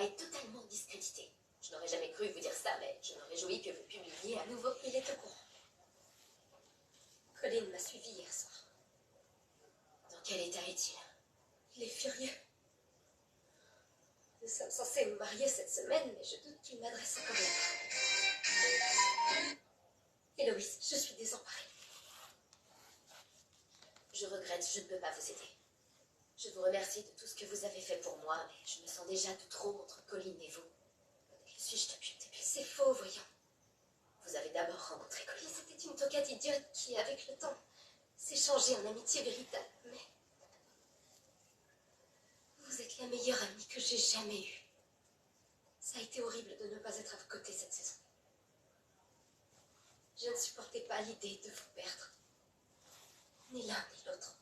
Insta est totalement discrédité. Je n'aurais jamais cru vous dire ça, mais je me réjouis que vous publiiez à nouveau. Il est au courant. Colin m'a suivi hier soir. Dans quel état est-il? Il est furieux. Nous sommes censés nous marier cette semaine, mais je doute qu'il m'adresse encore lettre. Héloïse, je suis désemparée. Je regrette, je ne peux pas vous aider. Je vous remercie de tout ce que vous avez fait pour moi, mais je me sens déjà de trop entre Colin et vous. Que suis-je depuis le début? C'est faux, voyons. Vous avez d'abord rencontré Colin. C'était une toquette idiote qui, avec le temps, s'est changée en amitié véritable. Mais vous êtes la meilleure amie que j'ai jamais eue. Ça a été horrible de ne pas être à vos côtés cette saison. Je ne supportais pas l'idée de vous perdre. Ni l'un ni l'autre.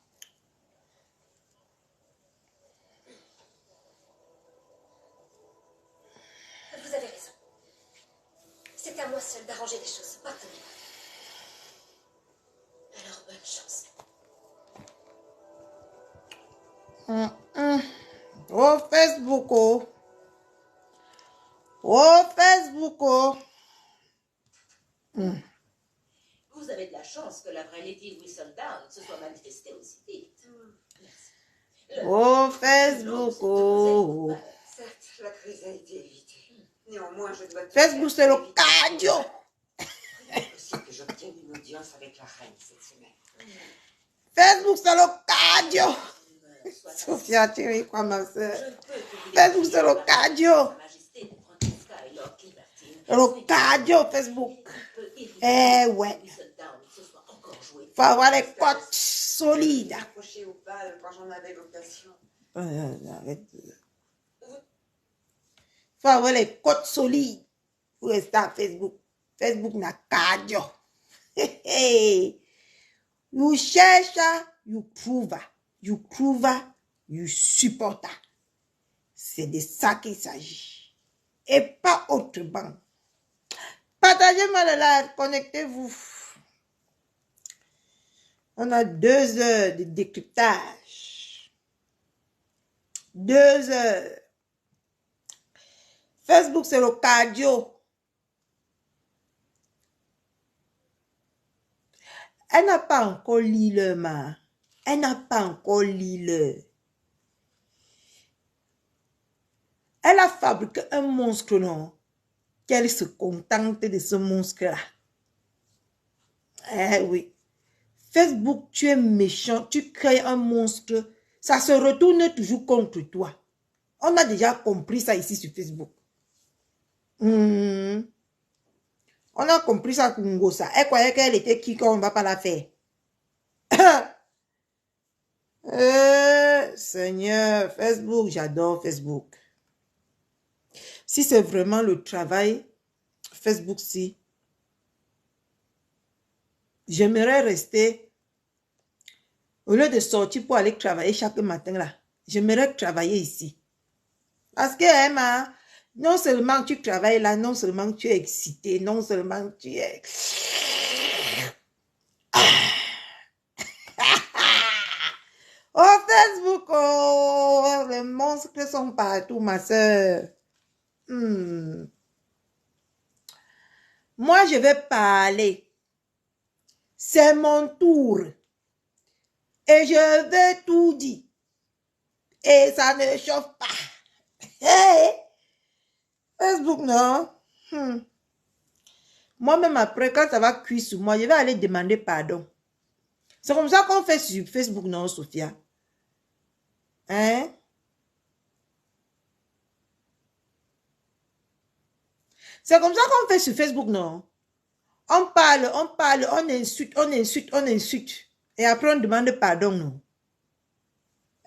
Vous avez raison. C'est à moi seule d'arranger les choses. Pardonnez-moi. Alors, bonne chance. Oh, Facebook, oh. Oh, Facebook, oh. Vous avez de la chance que la vraie Lady Whistledown se soit manifestée aussi vite. Merci. Oh, Facebook, oh. Certes, la crise a été évitée. Néanmoins, je dois... Facebook, c'est le cardio. Il est possible que j'obtienne une audience avec la reine cette semaine. Facebook, c'est le cardio. Sophia, tu es quoi, ma soeur? Facebook, c'est le cardio. Le cardio, Facebook. Eh ouais. Faut avoir les côtes solides. Accroché au bal quand j'en avais l'occasion. Arrête. Faut avoir les côtes solides pour rester à Facebook. Facebook n'a cardio. You cherche, you prove. You prove, you support. C'est de ça qu'il s'agit. Et pas autrement. Partagez-moi le live, connectez-vous. On a 2 heures de décryptage. 2 heures. Facebook, c'est le cardio. Elle n'a pas encore lu le ma. Elle n'a pas encore lu le. Elle a fabriqué un monstre, non? Qu'elle se contente de ce monstre-là. Eh oui. Facebook, tu es méchant, tu crées un monstre. Ça se retourne toujours contre toi. On a déjà compris ça ici sur Facebook. On a compris ça pour Ngosa. Elle croyait qu'elle était qui qu'on ne va pas la faire. Seigneur, Facebook, j'adore Facebook. Si c'est vraiment le travail, Facebook, si. J'aimerais rester, au lieu de sortir pour aller travailler chaque matin là, j'aimerais travailler ici. Parce que, Emma, non seulement tu travailles là, non seulement tu es excité, non seulement tu es... Oh, Facebook, oh, les monstres sont partout, ma soeur. Moi, je vais parler. C'est mon tour. Et je vais tout dire. Et ça ne chauffe pas. Hey! Facebook, non? Moi-même, après, quand ça va cuire sur moi, je vais aller demander pardon. C'est comme ça qu'on fait sur Facebook, non, Sophia? Hein? C'est comme ça qu'on fait sur Facebook, non? On parle, on insulte. Et après, on demande pardon, non?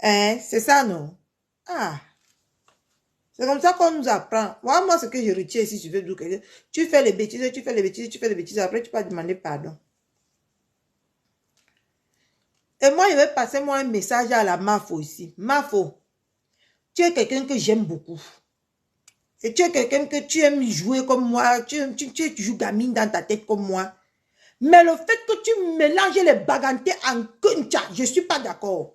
Hein? C'est ça, non? Ah! C'est comme ça qu'on nous apprend. Moi, ce que je retiens ici sur Facebook, tu fais les bêtises, après tu vas demander pardon. Et moi, je vais passer un message à la Mafo ici. Mafo, tu es quelqu'un que j'aime beaucoup. Et tu es quelqu'un que tu aimes jouer comme moi. Tu es toujours gamine dans ta tête comme moi. Mais le fait que tu mélanges les bagantés en kuncha, je ne suis pas d'accord.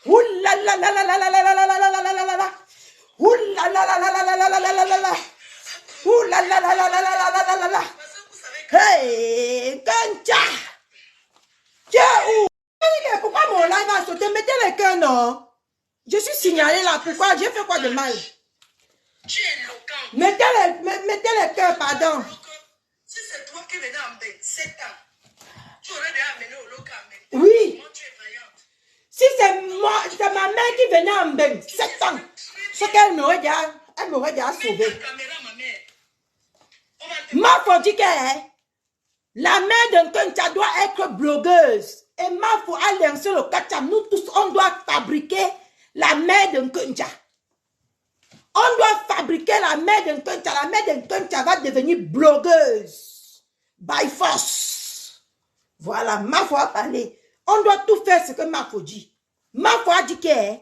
Ouh là là là là là là là là là là là là là là. Ouh là là là là là là là là là là là. Ouh là là là là là là là là là là. Hey, Kancha. Tu es où? Pourquoi mon live a sauté? Mettez les cœurs, non? Je suis signalé là. Pourquoi? J'ai fait quoi de mal? Tu es loquant. Mettez les cœurs, pardon. Si c'est toi qui venais en 27 ans, tu aurais déjà amené au local. Oui. Moi, tu es vaillante. Si c'est moi, c'est ma mère qui venait en 27 ans, ce qu'elle m'aurait déjà sauvé. Ta caméra, ma mère. On va te... Mafo dit que la mère d'un Kencha doit être blogueuse. Et Mafo a lancé le Kacha. Nous tous, on doit fabriquer la mère d'un Kencha. On doit fabriquer la mère d'un Kencha. La mère d'un Kencha va devenir blogueuse. By force. Voilà, Mafo a parlé. On doit tout faire ce que Mafo dit. Mafo a dit que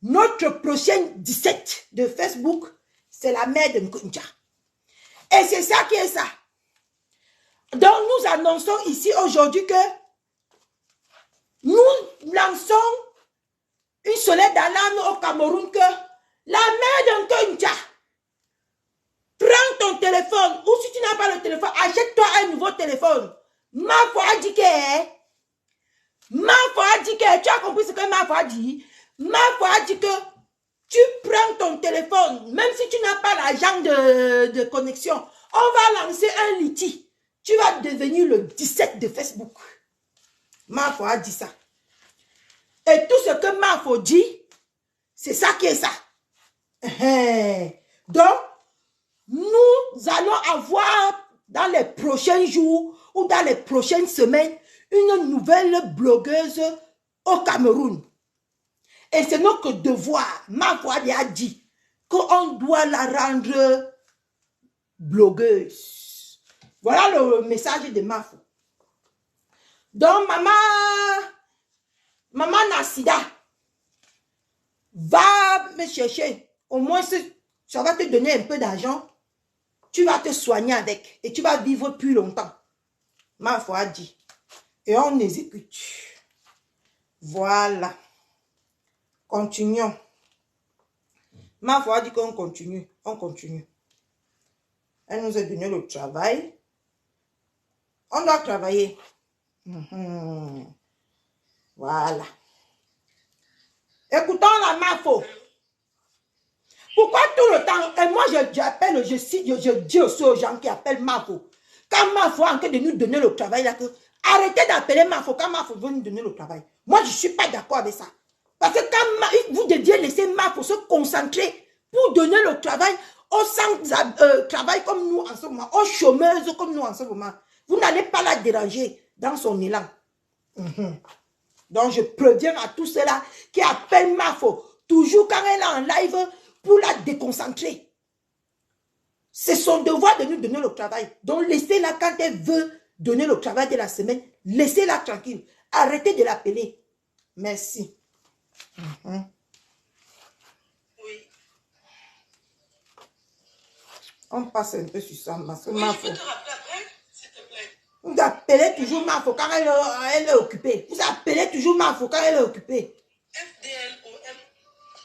notre prochaine 17 de Facebook, c'est la mère de Nkuncha. Et c'est ça qui est ça. Donc nous annonçons ici aujourd'hui que nous lançons une sonnette d'alarme au Cameroun que la mère de Nkuncha, prends ton téléphone ou si tu n'as pas le téléphone, achète-toi un nouveau téléphone. Mafo a dit que tu as compris ce que Mafo a dit? Mafo a dit que tu prends ton téléphone, même si tu n'as pas l'argent de connexion, on va lancer un liti. Tu vas devenir le 17 de Facebook. Mafo a dit ça. Et tout ce que Mafo dit, c'est ça qui est ça. Donc, nous allons avoir dans les prochains jours ou dans les prochaines semaines une nouvelle blogueuse au Cameroun. Et c'est notre devoir. Mafo a dit qu'on doit la rendre blogueuse. Voilà le message de Mafo. Donc, maman Nassida va me chercher. Au moins, ça va te donner un peu d'argent. Tu vas te soigner avec. Et tu vas vivre plus longtemps. Mafo a dit. Et on exécute. Voilà. Continuons. Mafo a dit qu'on continue. On continue. Elle nous a donné le travail. On doit travailler. Voilà. Écoutons la Mafo. Pourquoi tout le temps, et moi j'appelle, je dis aussi aux gens qui appellent Mafo, quand Mafo a en train de nous donner le travail, là, arrêtez d'appeler Mafo quand Mafo veut nous donner le travail. Moi je ne suis pas d'accord avec ça. Parce que quand vous deviez laisser Mafo se concentrer pour donner le travail aux sans-travail comme nous en ce moment, aux chômeuses comme nous en ce moment, vous n'allez pas la déranger dans son élan. Donc je préviens à tous ceux-là qui appellent Mafo, toujours quand elle est en live, pour la déconcentrer. C'est son devoir de nous donner le travail. Donc laissez-la quand elle veut donner le travail de la semaine, laissez-la tranquille. Arrêtez de l'appeler. Merci. Oui. On passe un peu sur ça. Parce que Oui, Mafo, je peux te rappeler après, s'il te plaît. vous appelez toujours Mafo quand elle est occupée. Vous appelez toujours Mafo quand elle est occupée. FDLOM.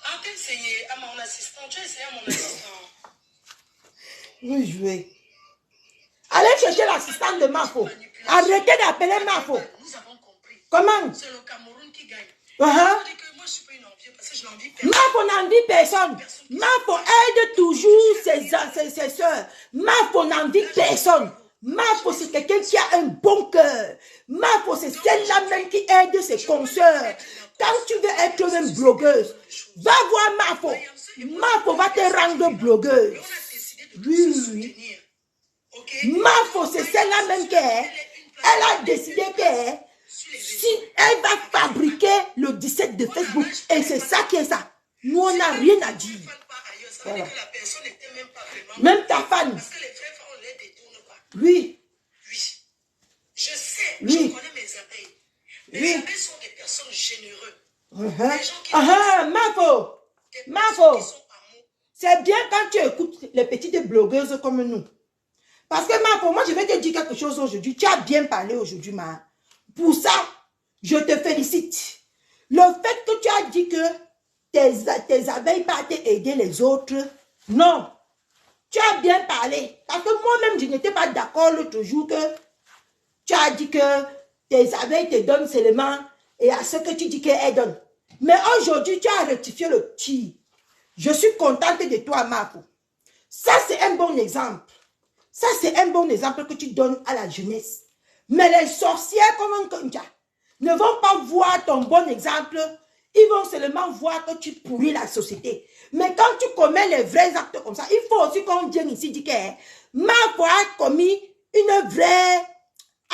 Ah, t'as essayé à mon assistant. Tu as essayé à mon assistant. Vous jouez. Allez chercher l'assistante de Mafo. Arrêtez d'appeler Mafo. Nous avons compris. Comment? C'est le Cameroun qui gagne. Uh-huh. Je dis que moi, je ne suis pas une envie parce que je n'envie personne. Mafo n'envie personne. Mafo aide toujours ses soeurs. Mafo n'envie personne. Mafo, c'est quelqu'un qui a un bon cœur. Mafo, c'est celle-là même qui aide ses consoeurs. Quand tu veux être même blogueuse, va voir Mafo. Mafo va te rendre blogueuse. Oui. Mafo, c'est celle-là même qui est. Elle a décidé que si elle va fabriquer le 17 de Facebook, et c'est ça qui est ça. Nous, on n'a rien à dire. Voilà. Même ta fan. Parce que les vrais femmes, on ne les détourne pas. Oui. Oui. Je sais, Oui. je connais mes abeilles. Mes Oui. abeilles sont des personnes généreuses. Mafo. Mafo. C'est bien quand tu écoutes les petites blogueuses comme nous. Parce que Mafo, moi je vais te dire quelque chose aujourd'hui. Tu as bien parlé aujourd'hui, ma. Pour ça, je te félicite. Le fait que tu as dit que tes abeilles partent aider les autres, non. Tu as bien parlé. Parce que moi-même, je n'étais pas d'accord l'autre jour que tu as dit que tes abeilles te donnent seulement et à ce que tu dis qu'elles donnent. Mais aujourd'hui, tu as rectifié le tir. Je suis contente de toi, Marco. Ça, c'est un bon exemple. Ça, c'est un bon exemple que tu donnes à la jeunesse. Mais les sorcières comme un Konja ne vont pas voir ton bon exemple. Ils vont seulement voir que tu pourris la société. Mais quand tu commets les vrais actes comme ça, il faut aussi qu'on vienne ici dire que Marco a commis une vraie...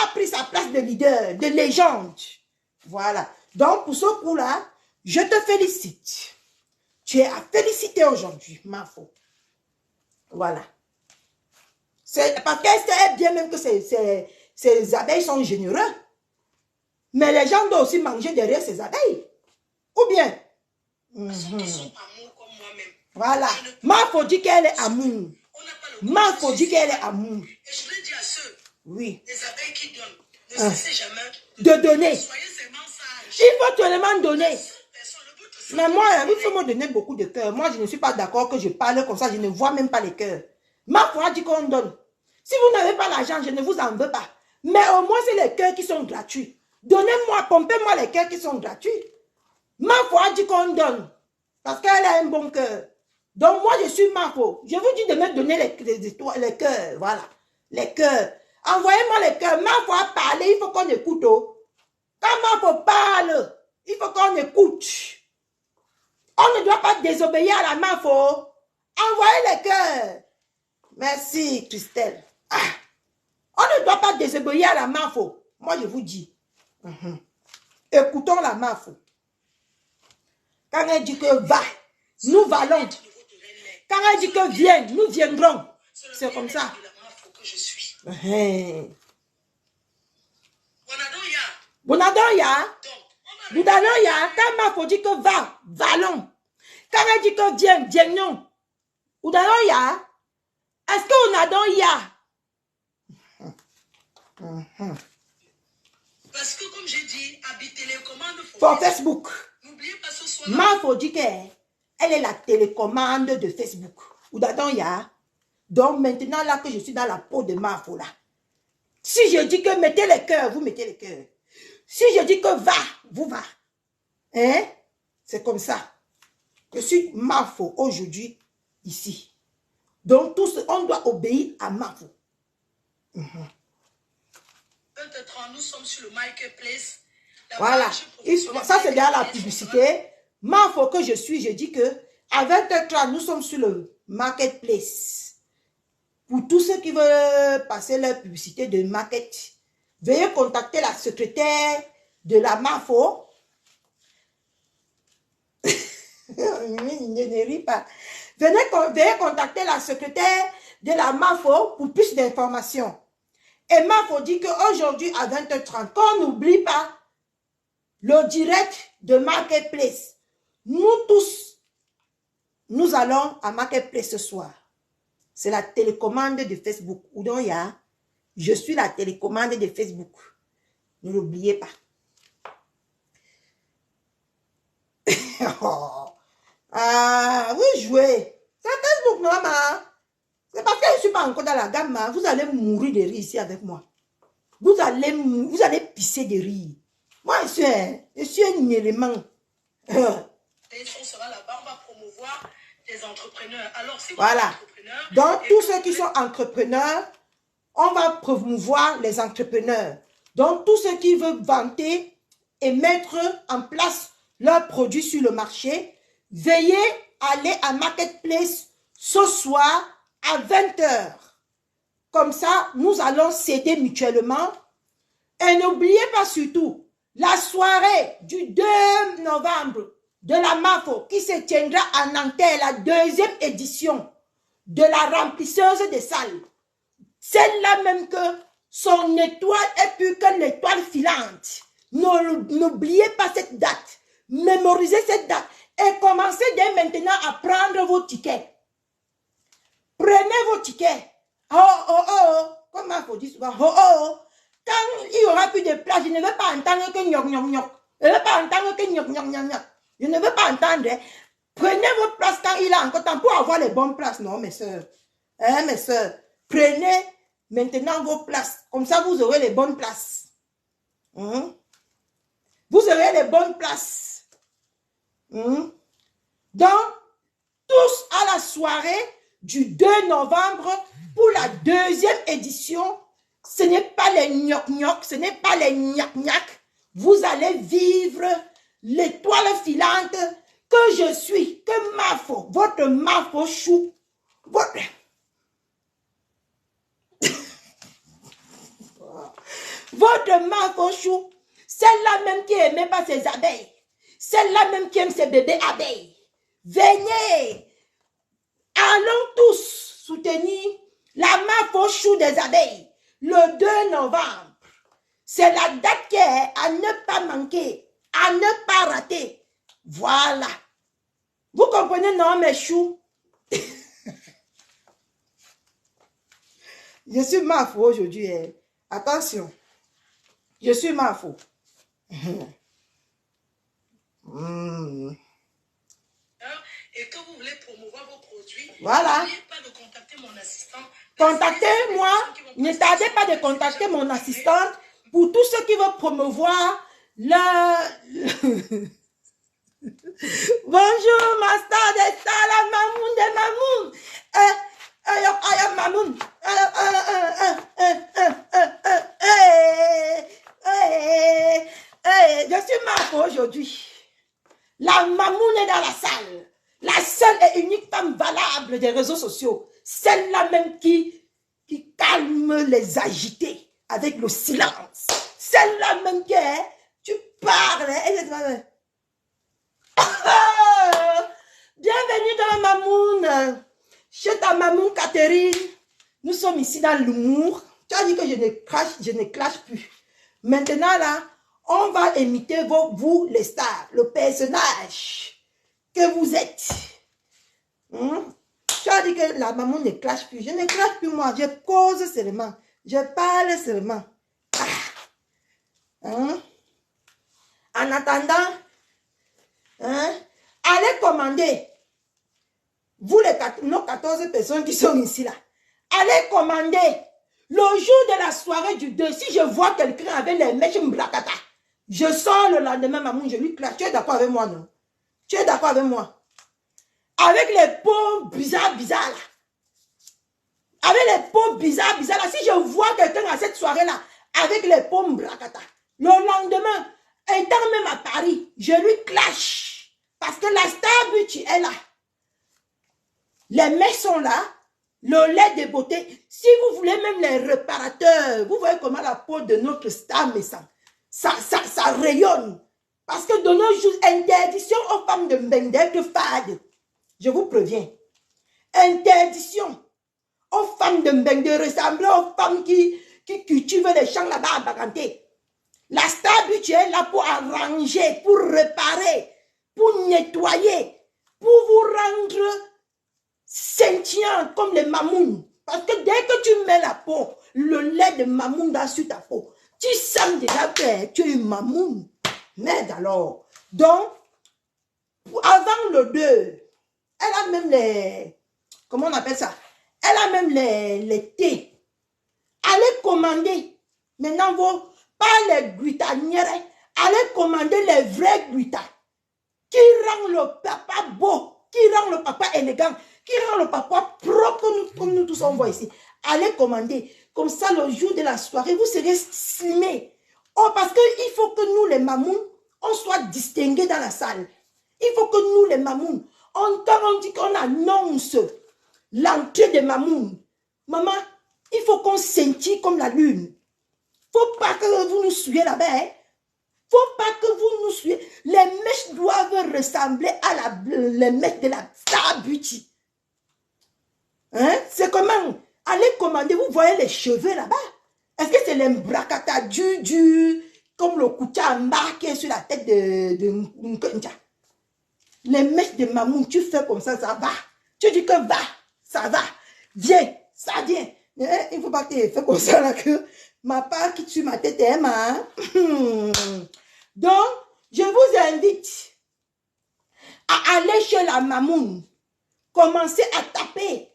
a pris sa place de leader, de légende. Voilà. Donc, pour ce coup-là, je te félicite. Tu es à féliciter aujourd'hui, Marco. Voilà. Parce qu'elle sait bien même que ces abeilles sont généreux. Mais les gens doivent aussi manger derrière ces abeilles. Ou bien? Ceux qui sont amour comme moi-même. Voilà. Marco dit qu'elle est amour. Marco dit qu'elle est amour. Et je vais dire à ceux, oui, les abeilles qui donnent, ne cessez jamais de donner. Soyez seulement sages. Il faut seulement donner. Le Mais moi, il faut me donner beaucoup de cœur. Moi, je ne suis pas d'accord que je parle comme ça. Je ne vois même pas les cœurs. Marco a dit qu'on donne. Si vous n'avez pas l'argent, je ne vous en veux pas. Mais au moins, c'est les cœurs qui sont gratuits. Donnez-moi, pompez-moi les cœurs qui sont gratuits. Marco a dit qu'on donne. Parce qu'elle a un bon cœur. Donc, moi, je suis Marco. Je vous dis de me donner les cœurs. Voilà. Les cœurs. Envoyez-moi les cœurs. Marco a parlé, il faut qu'on écoute. Oh. Quand Marco parle, il faut qu'on écoute. On ne doit pas désobéir à la Marco. Envoyez les cœurs. Merci, Christelle. Ah. On ne doit pas désobéir à la Marco. Moi, je vous dis. Écoutons la Marco. Quand elle dit que va, nous allons. Quand elle dit que viens, nous viendrons. C'est comme ça. Bonadoya. Bonadoya. Quand Marco dit que va, allons. Quand elle dit que viens, viennons. Bonadoya. Est-ce qu'on a donc ya? Parce que comme j'ai dit, habiter les commandes pour Facebook. N'oubliez pas ce soir. Marco dit qu'elle est la télécommande de Facebook. Ou d'adon ya. Donc maintenant là que je suis dans la peau de Marco là. Si je dis que mettez les cœurs, vous mettez les cœurs. Si je dis que va, vous va. Hein? C'est comme ça. Je suis Marco aujourd'hui ici. Donc tous on doit obéir à Marco. 20h30, nous sommes sur le marketplace. Voilà. Ça, c'est déjà la publicité. Marco que je suis, je dis que à 20h30, nous sommes sur le marketplace. Pour tous ceux qui veulent passer leur publicité de market, veuillez contacter la secrétaire de la Marco. Ne ris pas. Veuillez contacter la secrétaire de la Marco pour plus d'informations. Et Marco dit qu'aujourd'hui à 20h30, qu'on n'oublie pas le direct de Marketplace. Nous tous, nous allons à Marketplace ce soir. C'est la télécommande de Facebook. Oudoya, je suis la télécommande de Facebook. Ne l'oubliez pas. Ah, oui, jouez. C'est Facebook, non, maman. C'est parce que je ne suis pas encore dans la gamme. Vous allez mourir de rire ici avec moi. Vous allez pisser de rire. Moi, je suis un élément. On sera là-bas, on va promouvoir des entrepreneurs. Alors, si vous voilà. êtes entrepreneur, donc, tous ceux qui sont entrepreneurs, on va promouvoir les entrepreneurs. Donc, tous ceux qui veulent vanter et mettre en place leurs produits sur le marché, veuillez aller à Marketplace ce soir à 20h. Comme ça, nous allons s'aider mutuellement. Et n'oubliez pas surtout, la soirée du 2 novembre de la Marco qui se tiendra à Nanterre, la deuxième édition de la remplisseuse des salles. Celle-là même que son étoile est plus que l'étoile filante. N'oubliez pas cette date. Mémorisez cette date. Et commencez dès maintenant à prendre vos tickets. Prenez vos tickets. Comme il faut dire souvent, quand il n'y aura plus de place, je ne veux pas entendre que gnoc, gnoc, gnoc. Je ne veux pas entendre que gnoc, gnoc, gnoc, gnoc. Je ne veux pas entendre. Prenez votre place quand il a encore temps pour avoir les bonnes places. Non, mes soeurs. Hein, mes soeurs. Prenez maintenant vos places. Comme ça, vous aurez les bonnes places. Hein? Vous aurez les bonnes places. Hein? Donc, tous à la soirée du 2 novembre pour la deuxième édition. Ce n'est pas les gnoc-gnoc, ce n'est pas les gnac-gnac. Vous allez vivre l'étoile filante que je suis, que Mafo, votre Mafo chou, votre Mafo chou, celle-là même qui n'aimait pas ses abeilles, celle-là même qui aime ses bébés abeilles. Venez, allons tous soutenir la Mafo chou des abeilles le 2 novembre. C'est la date qui est à ne pas manquer, à ne pas rater. Voilà. Vous comprenez, non, mes choux? Je suis Mafo aujourd'hui. Hein. Attention. Je suis Mafo. Et que vous voulez promouvoir vos produits, Voilà. n'oubliez pas de contacter mon assistant. Contactez-moi. Ne tardez pas de contacter mon assistante pour tous ceux qui veulent promouvoir Bonjour, ma star des stars, la mamoun des mamoun. Mamoun. Je suis Mafo aujourd'hui. La mamoun est dans la salle. La seule et unique femme valable des réseaux sociaux. Celle-là même qui calme les agités avec le silence. Celle-là même qui est, tu parles. Bienvenue dans la mamoun. Chez ta mamoun Catherine. Nous sommes ici dans l'humour. Tu as dit que je ne clash plus. Maintenant là, on va imiter vous les stars, le personnage que vous êtes. Tu as dit que la maman ne clash plus. Je ne clash plus moi. Je cause seulement. Je parle seulement. En attendant, allez commander. Vous nos 14 personnes qui sont ici là. Allez commander. Le jour de la soirée du 2, si je vois quelqu'un avec les mèches mbrakata, je sors le lendemain, maman, je lui clash. Tu es d'accord avec moi, non? Tu es d'accord avec moi? Avec les peaux bizarres là. Avec les peaux bizarres là. Si je vois quelqu'un à cette soirée-là, avec les peaux mbrakata, le lendemain, étant même à Paris, je lui clash. Parce que la star beauty est là. Les mèches sont là. Le lait de beauté. Si vous voulez même les réparateurs, vous voyez comment la peau de notre star me sent. Ça rayonne. Parce que de nos jours, interdiction aux femmes de Mbeng d'être fades. Je vous préviens. Interdiction aux femmes de Mbeng de ressembler aux femmes qui cultivent les champs là-bas à Baganté. La star beauty est là pour arranger, pour réparer, pour nettoyer, pour vous rendre scintillant comme les mamouns. Parce que dès que tu mets la peau, le lait de mamoun sur ta peau, tu sens déjà que tu es une mamoun. Merde alors. Donc, avant le 2, elle a même les... Comment on appelle ça? Elle a même les thés. Allez commander. Maintenant, pas les glutanières. Allez commander les vrais glutans. Qui rend le papa beau. Qui rend le papa élégant. Qui rend le papa propre comme nous tous on voit ici. Allez commander. Comme ça, le jour de la soirée, vous serez slimés. Oh, parce qu'il faut que nous, les mamouns, on soit distingués dans la salle. Il faut que nous, les mamouns, quand on dit qu'on annonce l'entrée des mamouns, maman, il faut qu'on scintille comme la lune. Faut pas que vous nous suiviez là-bas. Hein? Faut pas que vous nous suiviez. Les mèches doivent ressembler à les mèches de la star beauty. Hein? C'est comment? Allez commander, vous voyez les cheveux là-bas. Est-ce que c'est l'embrakata comme le koucha marqué sur la tête de Nkunja? Les mèches de mamoun, tu fais comme ça va. Tu dis que va, ça va. Viens, ça vient. Il ne faut pas que tu fasses comme ça là que ma part qui tue ma tête est ma. Donc, Je vous invite à aller chez la mamoune. Commencez à taper.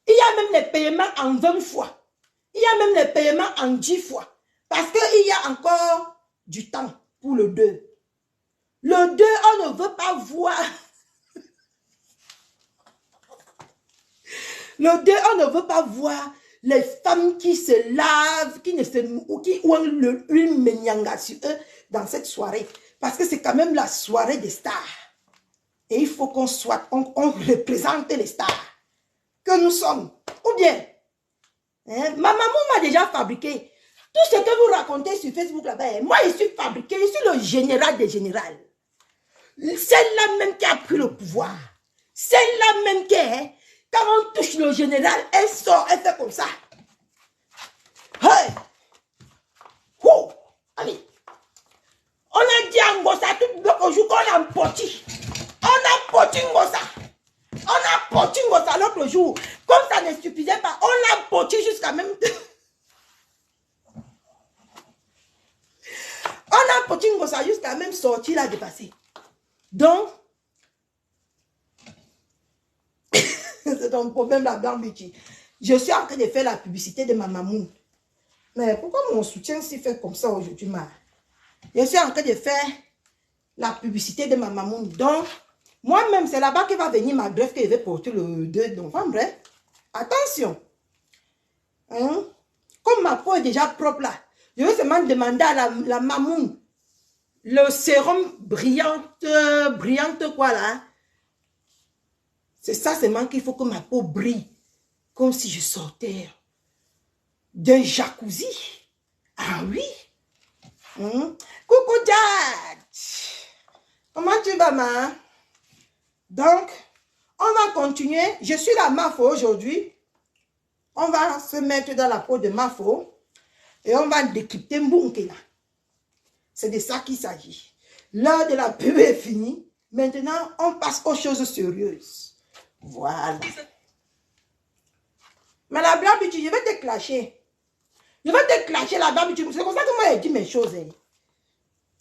Il y a même les paiements en 20 fois. Il y a même les paiements en 10 fois. Parce qu'il y a encore du temps pour le 2. Le 2, on ne veut pas voir. Le 2, on ne veut pas voir les femmes qui se lavent, qui ne se ou qui ont l'huile menyanga sur eux dans cette soirée. Parce que c'est quand même la soirée des stars. Et il faut qu'on soit, on représente les stars que nous sommes. Ou bien, hein, ma maman m'a déjà fabriqué. Tout ce que vous racontez sur Facebook là-bas, moi je suis fabriqué, je suis le général des générales. Celle-là même qui a pris le pouvoir. Celle-là même qui est, quand on touche le général, elle sort, elle fait comme ça. Hey! Oh! Allez! On a dit à Ngosa tout le jour qu'on a emporté. On a porté Ngosa. On a porté Ngosa l'autre jour. Comme ça ne suffisait pas, on l'a porté jusqu'à même... On a porté Ngosa jusqu'à même sortir là dépassé. Donc, c'est ton problème là, Blanc-Bichi. Je suis en train de faire la publicité de ma mamoune. Mais pourquoi mon soutien s'y fait comme ça aujourd'hui, ma? Je suis en train de faire la publicité de ma mamoune. Donc, moi-même, c'est là-bas que va venir ma greffe que je vais porter le 2 novembre. Hein? Attention. Hein? Comme ma peau est déjà propre là, je vais seulement demander à la mamoune le sérum brillante quoi là. C'est ça seulement qu'il faut que ma peau brille. Comme si je sortais d'un jacuzzi. Ah oui. Coucou Dad. Comment tu vas, ma? Donc, on va continuer. Je suis la Mafo aujourd'hui. On va se mettre dans la peau de Mafo. Et on va décrypter Mbunkela. C'est de ça qu'il s'agit. L'heure de la pub est finie. Maintenant, on passe aux choses sérieuses. Voilà. Mais la Blanc-Bichi, je vais te clasher. Je vais te clasher la Blanc-Bichi. C'est comme ça que moi, j'ai dit mes choses. Hein.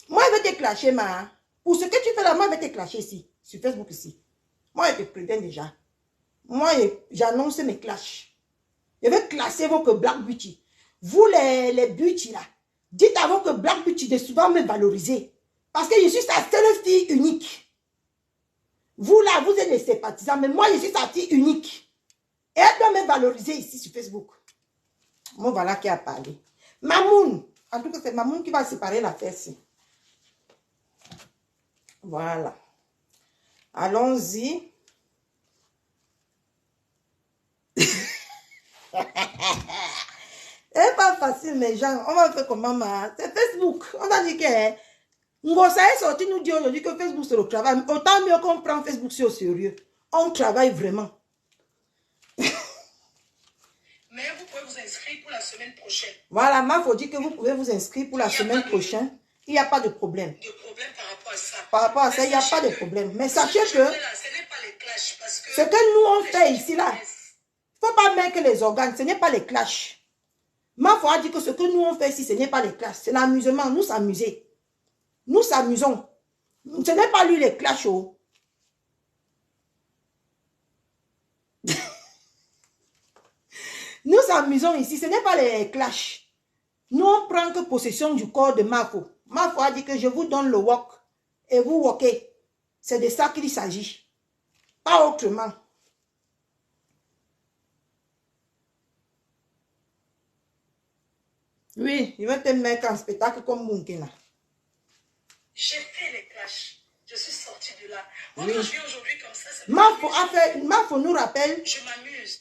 Moi, je vais te clasher, ma. Pour ce que tu fais là, moi, je vais te clasher ici. Sur Facebook ici. Moi, je te préviens déjà. Moi, j'annonce mes clashs. Je vais classer votre Blanc-Bichi. Vous, les Bichi là, dites à votre Blanc-Bichi de souvent me valoriser. Parce que je suis sa seule fille unique. Vous là, vous êtes les sympathisants, mais moi, je suis sa fille unique. Et elle doit me valoriser ici sur Facebook. Moi, voilà qui a parlé. Mamoun. En tout cas, c'est Mamoun qui va séparer la fesse. Voilà. Allons-y. C'est pas facile, mes gens. On va faire comment, ma? C'est Facebook. On a dit que Ngosa est sorti nous dire aujourd'hui que Facebook, c'est le travail. Autant mieux qu'on prend Facebook au sérieux. On travaille vraiment. Mais vous pouvez vous inscrire pour la semaine prochaine. Voilà, ma faut dire que vous pouvez vous inscrire pour la semaine prochaine. Il n'y a pas de problème. De problème par rapport à ça. Par rapport à ça, il n'y a pas de problème. Mais sachez que Ce n'est pas les clashs parce que... ce que nous on fait ici là, il ne faut pas mettre les organes, ce n'est pas les clashs. Ma foi dit que ce que nous on fait ici, ce n'est pas les clashs, c'est l'amusement, nous s'amuser. Nous s'amusons. Ce n'est pas lui les clashs. Oh. Nous s'amusons ici, ce n'est pas les clashs. Nous on prend que possession du corps de Mafo. Mafo a dit que je vous donne le wok et vous wokez. C'est de ça qu'il s'agit. Pas autrement. Oui, il va te mettre en spectacle comme Bunkela. J'ai fait les clashs. Je suis sortie de là. Moi, Oui. quand je viens aujourd'hui comme ça, c'est Mafo nous rappelle, je m'amuse.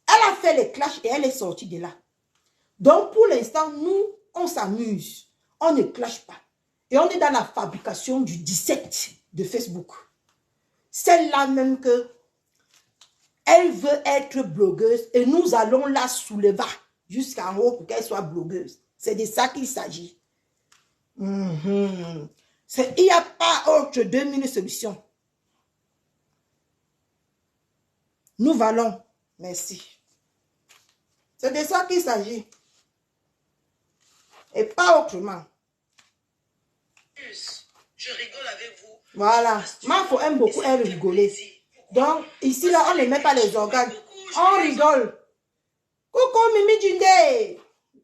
elle a fait les clashs et elle est sortie de là. Donc pour l'instant, nous, on s'amuse. On ne clash pas. Et on est dans la fabrication du 17 de Facebook. Celle-là même que elle veut être blogueuse et nous allons la soulever jusqu'en haut pour qu'elle soit blogueuse. C'est de ça qu'il s'agit. Il n'y a pas autre 2000 solutions. Nous valons. Merci. C'est de ça qu'il s'agit. Et pas autrement. Je rigole avec vous. Voilà. Mafo aime beaucoup elle rigoler. Donc, ici, là, on ne met pas les organes. On rigole. Coucou, Mimi Djundé.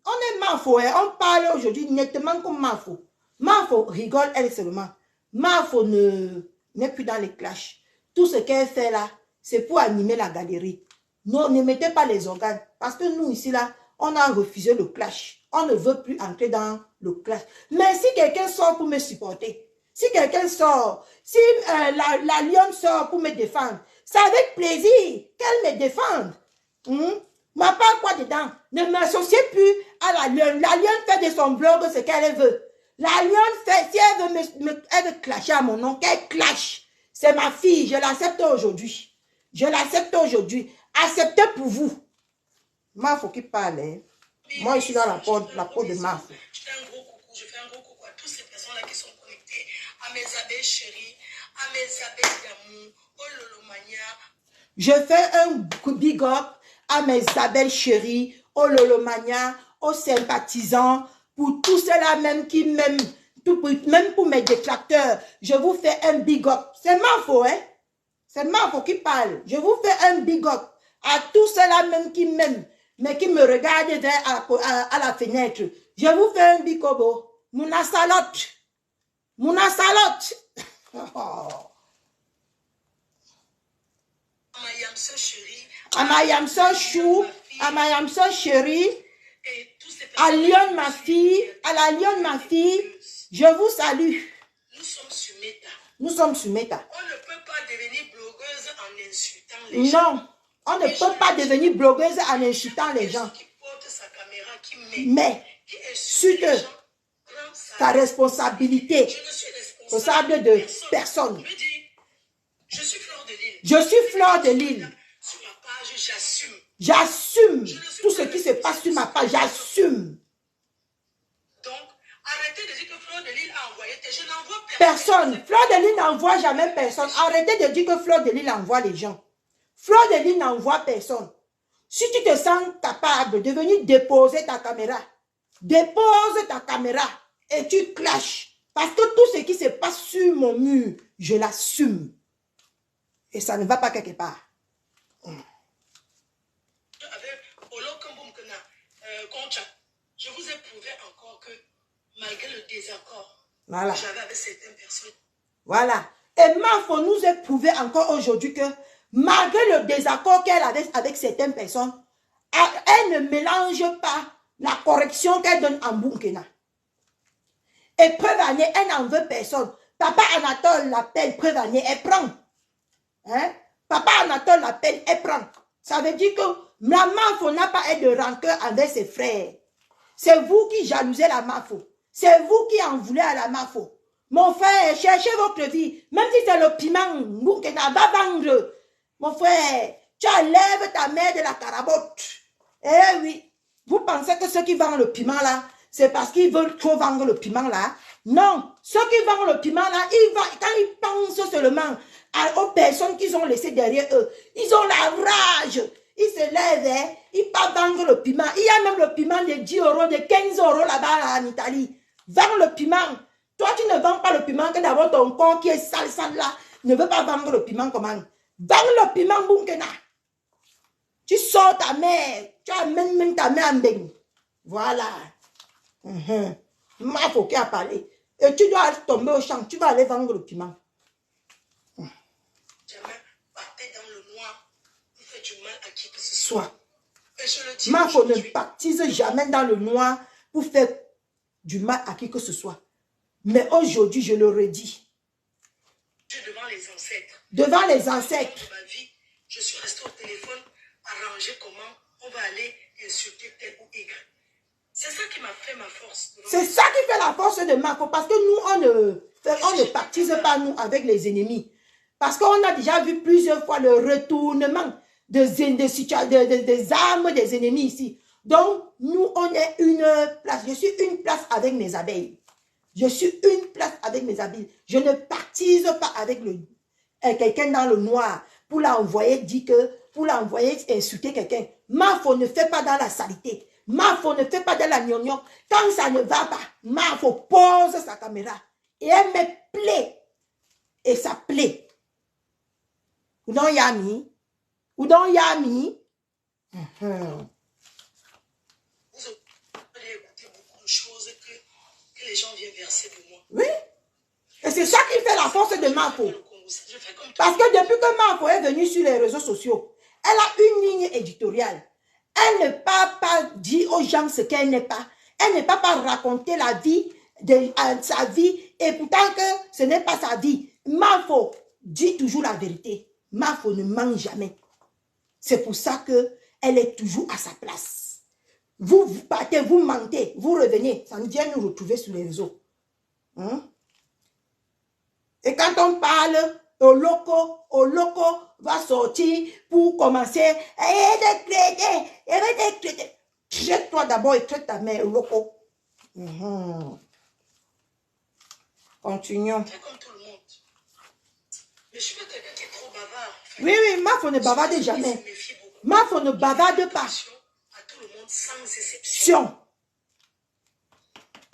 On est Mafo, hein. On parle aujourd'hui nettement comme Mafo. Mafo rigole elle seulement. Mafo n'est plus dans les clashs. Tout ce qu'elle fait là, c'est pour animer la galerie. Non, ne mettez pas les organes. Parce que nous, ici, là, on a refusé le clash. On ne veut plus entrer dans le clash. Mais si quelqu'un sort pour me supporter, si quelqu'un sort, si la lionne sort pour me défendre, c'est avec plaisir qu'elle me défende. Moi, pas quoi dedans. Ne m'associez plus à la lionne. La lionne fait de son blog ce qu'elle veut. La lionne fait, si elle veut clasher à mon nom, qu'elle clash. C'est ma fille, je l'accepte aujourd'hui. Je l'accepte aujourd'hui. Acceptez pour vous. Mafo qui parle, hein. Moi, je suis dans la peau de Mafo. Je fais un gros coucou, je fais un gros coucou à toutes ces personnes-là qui sont connectées, à mes abeilles chéries, à mes abeilles d'amour, au Lolomania. Je fais un big up à mes abeilles chéries, au Lolomania, aux sympathisants, pour tous ceux-là même qui m'aiment, même pour mes détracteurs. Je vous fais un big up. C'est Mafo, hein? C'est Mafo qui parle. Je vous fais un big up à tous ceux-là même qui m'aiment, mais qui me regardent à la fenêtre. Je vous fais un big up. Mouna salote. Mouna salote. Amayamso chérie. Amayamso chou. Amayamso chérie. À Lyon, ma fille. À la Lyon, ma fille. Je vous salue. Nous sommes sur Meta. Nous sommes sur Meta. On ne peut pas devenir blogueuse en insultant les gens. Non. On ne peut pas devenir blogueuse en insultant les gens. Qui porte sa caméra, qui Mais, sur ta responsabilité. Je ne suis responsable de personne. Je suis Fleur de Lille. Je suis Fleur de Lille. Sur ma page, j'assume. J'assume tout ce qui se passe sur ma page. J'assume. Donc, arrêtez de dire que Fleur de Lille a envoyé. Je n'envoie personne. Fleur de Lille n'envoie jamais personne. Arrêtez de dire que Fleur de Lille envoie les gens. Fleur de Lille n'envoie personne. Si tu te sens capable de venir déposer ta caméra, dépose ta caméra et tu clashes. Parce que tout ce qui se passe sur mon mur, je l'assume. Et ça ne va pas quelque part. Je vous ai prouvé encore que malgré le désaccord voilà. que j'avais avec certaines personnes. Voilà. Et Mafo nous a prouvé encore aujourd'hui que malgré le désaccord qu'elle avait avec certaines personnes, elle ne mélange pas la correction qu'elle donne en Bunkena. Et preuve année, elle n'en veut personne. Papa Anatole l'appelle preuve année, elle prend. Hein? Papa Anatole l'appelle, elle prend. Ça veut dire que la Mafo n'a pas de rancœur avec ses frères. C'est vous qui jalousez la Mafo. C'est vous qui en voulez à la Mafo. Mon frère, cherchez votre vie. Même si c'est le piment, Bunkena va vendre. Mon frère, tu enlèves ta mère de la carabote. Eh oui, vous pensez que ceux qui vendent le piment là, c'est parce qu'ils veulent trop vendre le piment là? Non, ceux qui vendent le piment là, quand ils pensent seulement aux personnes qu'ils ont laissées derrière eux, ils ont la rage. Ils se lèvent, hein, ils partent vendre le piment. Il y a même le piment de 10 €, de 15 € là-bas en Italie. Vends le piment. Toi, tu ne vends pas le piment que d'abord ton corps qui est sale là, ne veut pas vendre le piment comment? Vends le piment Bunkena. Tu sors ta mère. Tu amènes même ta mère en bain. Voilà. Mafo qui a parlé. Et tu dois tomber au champ. Tu vas aller vendre le piment. Jamais partez dans le noir pour faire du mal à qui que ce soit. Mafo ne baptise jamais dans le noir pour faire du mal à qui que ce soit. Mais aujourd'hui, je le redis. Devant les ancêtres. Devant les ancêtres. Ma vie, je suis resté au téléphone, arranger comment on va aller insulter tel ou Y. C'est ça qui m'a fait ma force. C'est ça qui fait la force de Mafo. Parce que nous, on ne baptise pas nous avec les ennemis. Parce qu'on a déjà vu plusieurs fois le retournement des armes des ennemis ici. Donc, nous, on est une place. Je suis une place avec mes abeilles. Je suis une place avec mes abeilles. Je ne baptise pas avec quelqu'un dans le noir pour l'envoyer dire que, pour l'envoyer insulter quelqu'un. Mafo ne fait pas dans la saleté. Mafo ne fait pas dans la gnognon. Quand ça ne va pas, Mafo pose sa caméra. Et elle me plaît. Et ça plaît. Ou dans Yami. Ou dans Yami. Vous allez écouter beaucoup de choses que les gens viennent verser pour moi. Oui. Et c'est ça qui fait la force de Mafo. Je fais comme Parce que depuis que Mafo est venue sur les réseaux sociaux, elle a une ligne éditoriale. Elle ne peut pas dire aux gens ce qu'elle n'est pas. Elle ne peut pas raconter la vie de sa vie et pourtant que ce n'est pas sa vie. Mafo dit toujours la vérité. Mafo ne ment jamais. C'est pour ça qu'elle est toujours à sa place. Vous partez, vous mentez, vous revenez. Ça vient nous retrouver sur les réseaux. Hein? Et quand on parle, au loco va sortir pour commencer. Traite-toi d'abord et traite ta mère, loco. Continuons. Fais comme tout le monde. Mais je suis pas quelqu'un qui est trop bavard. Oui, Mafo ne bavarde jamais. Mafo ne bavarde pas. À tout le monde sans exception.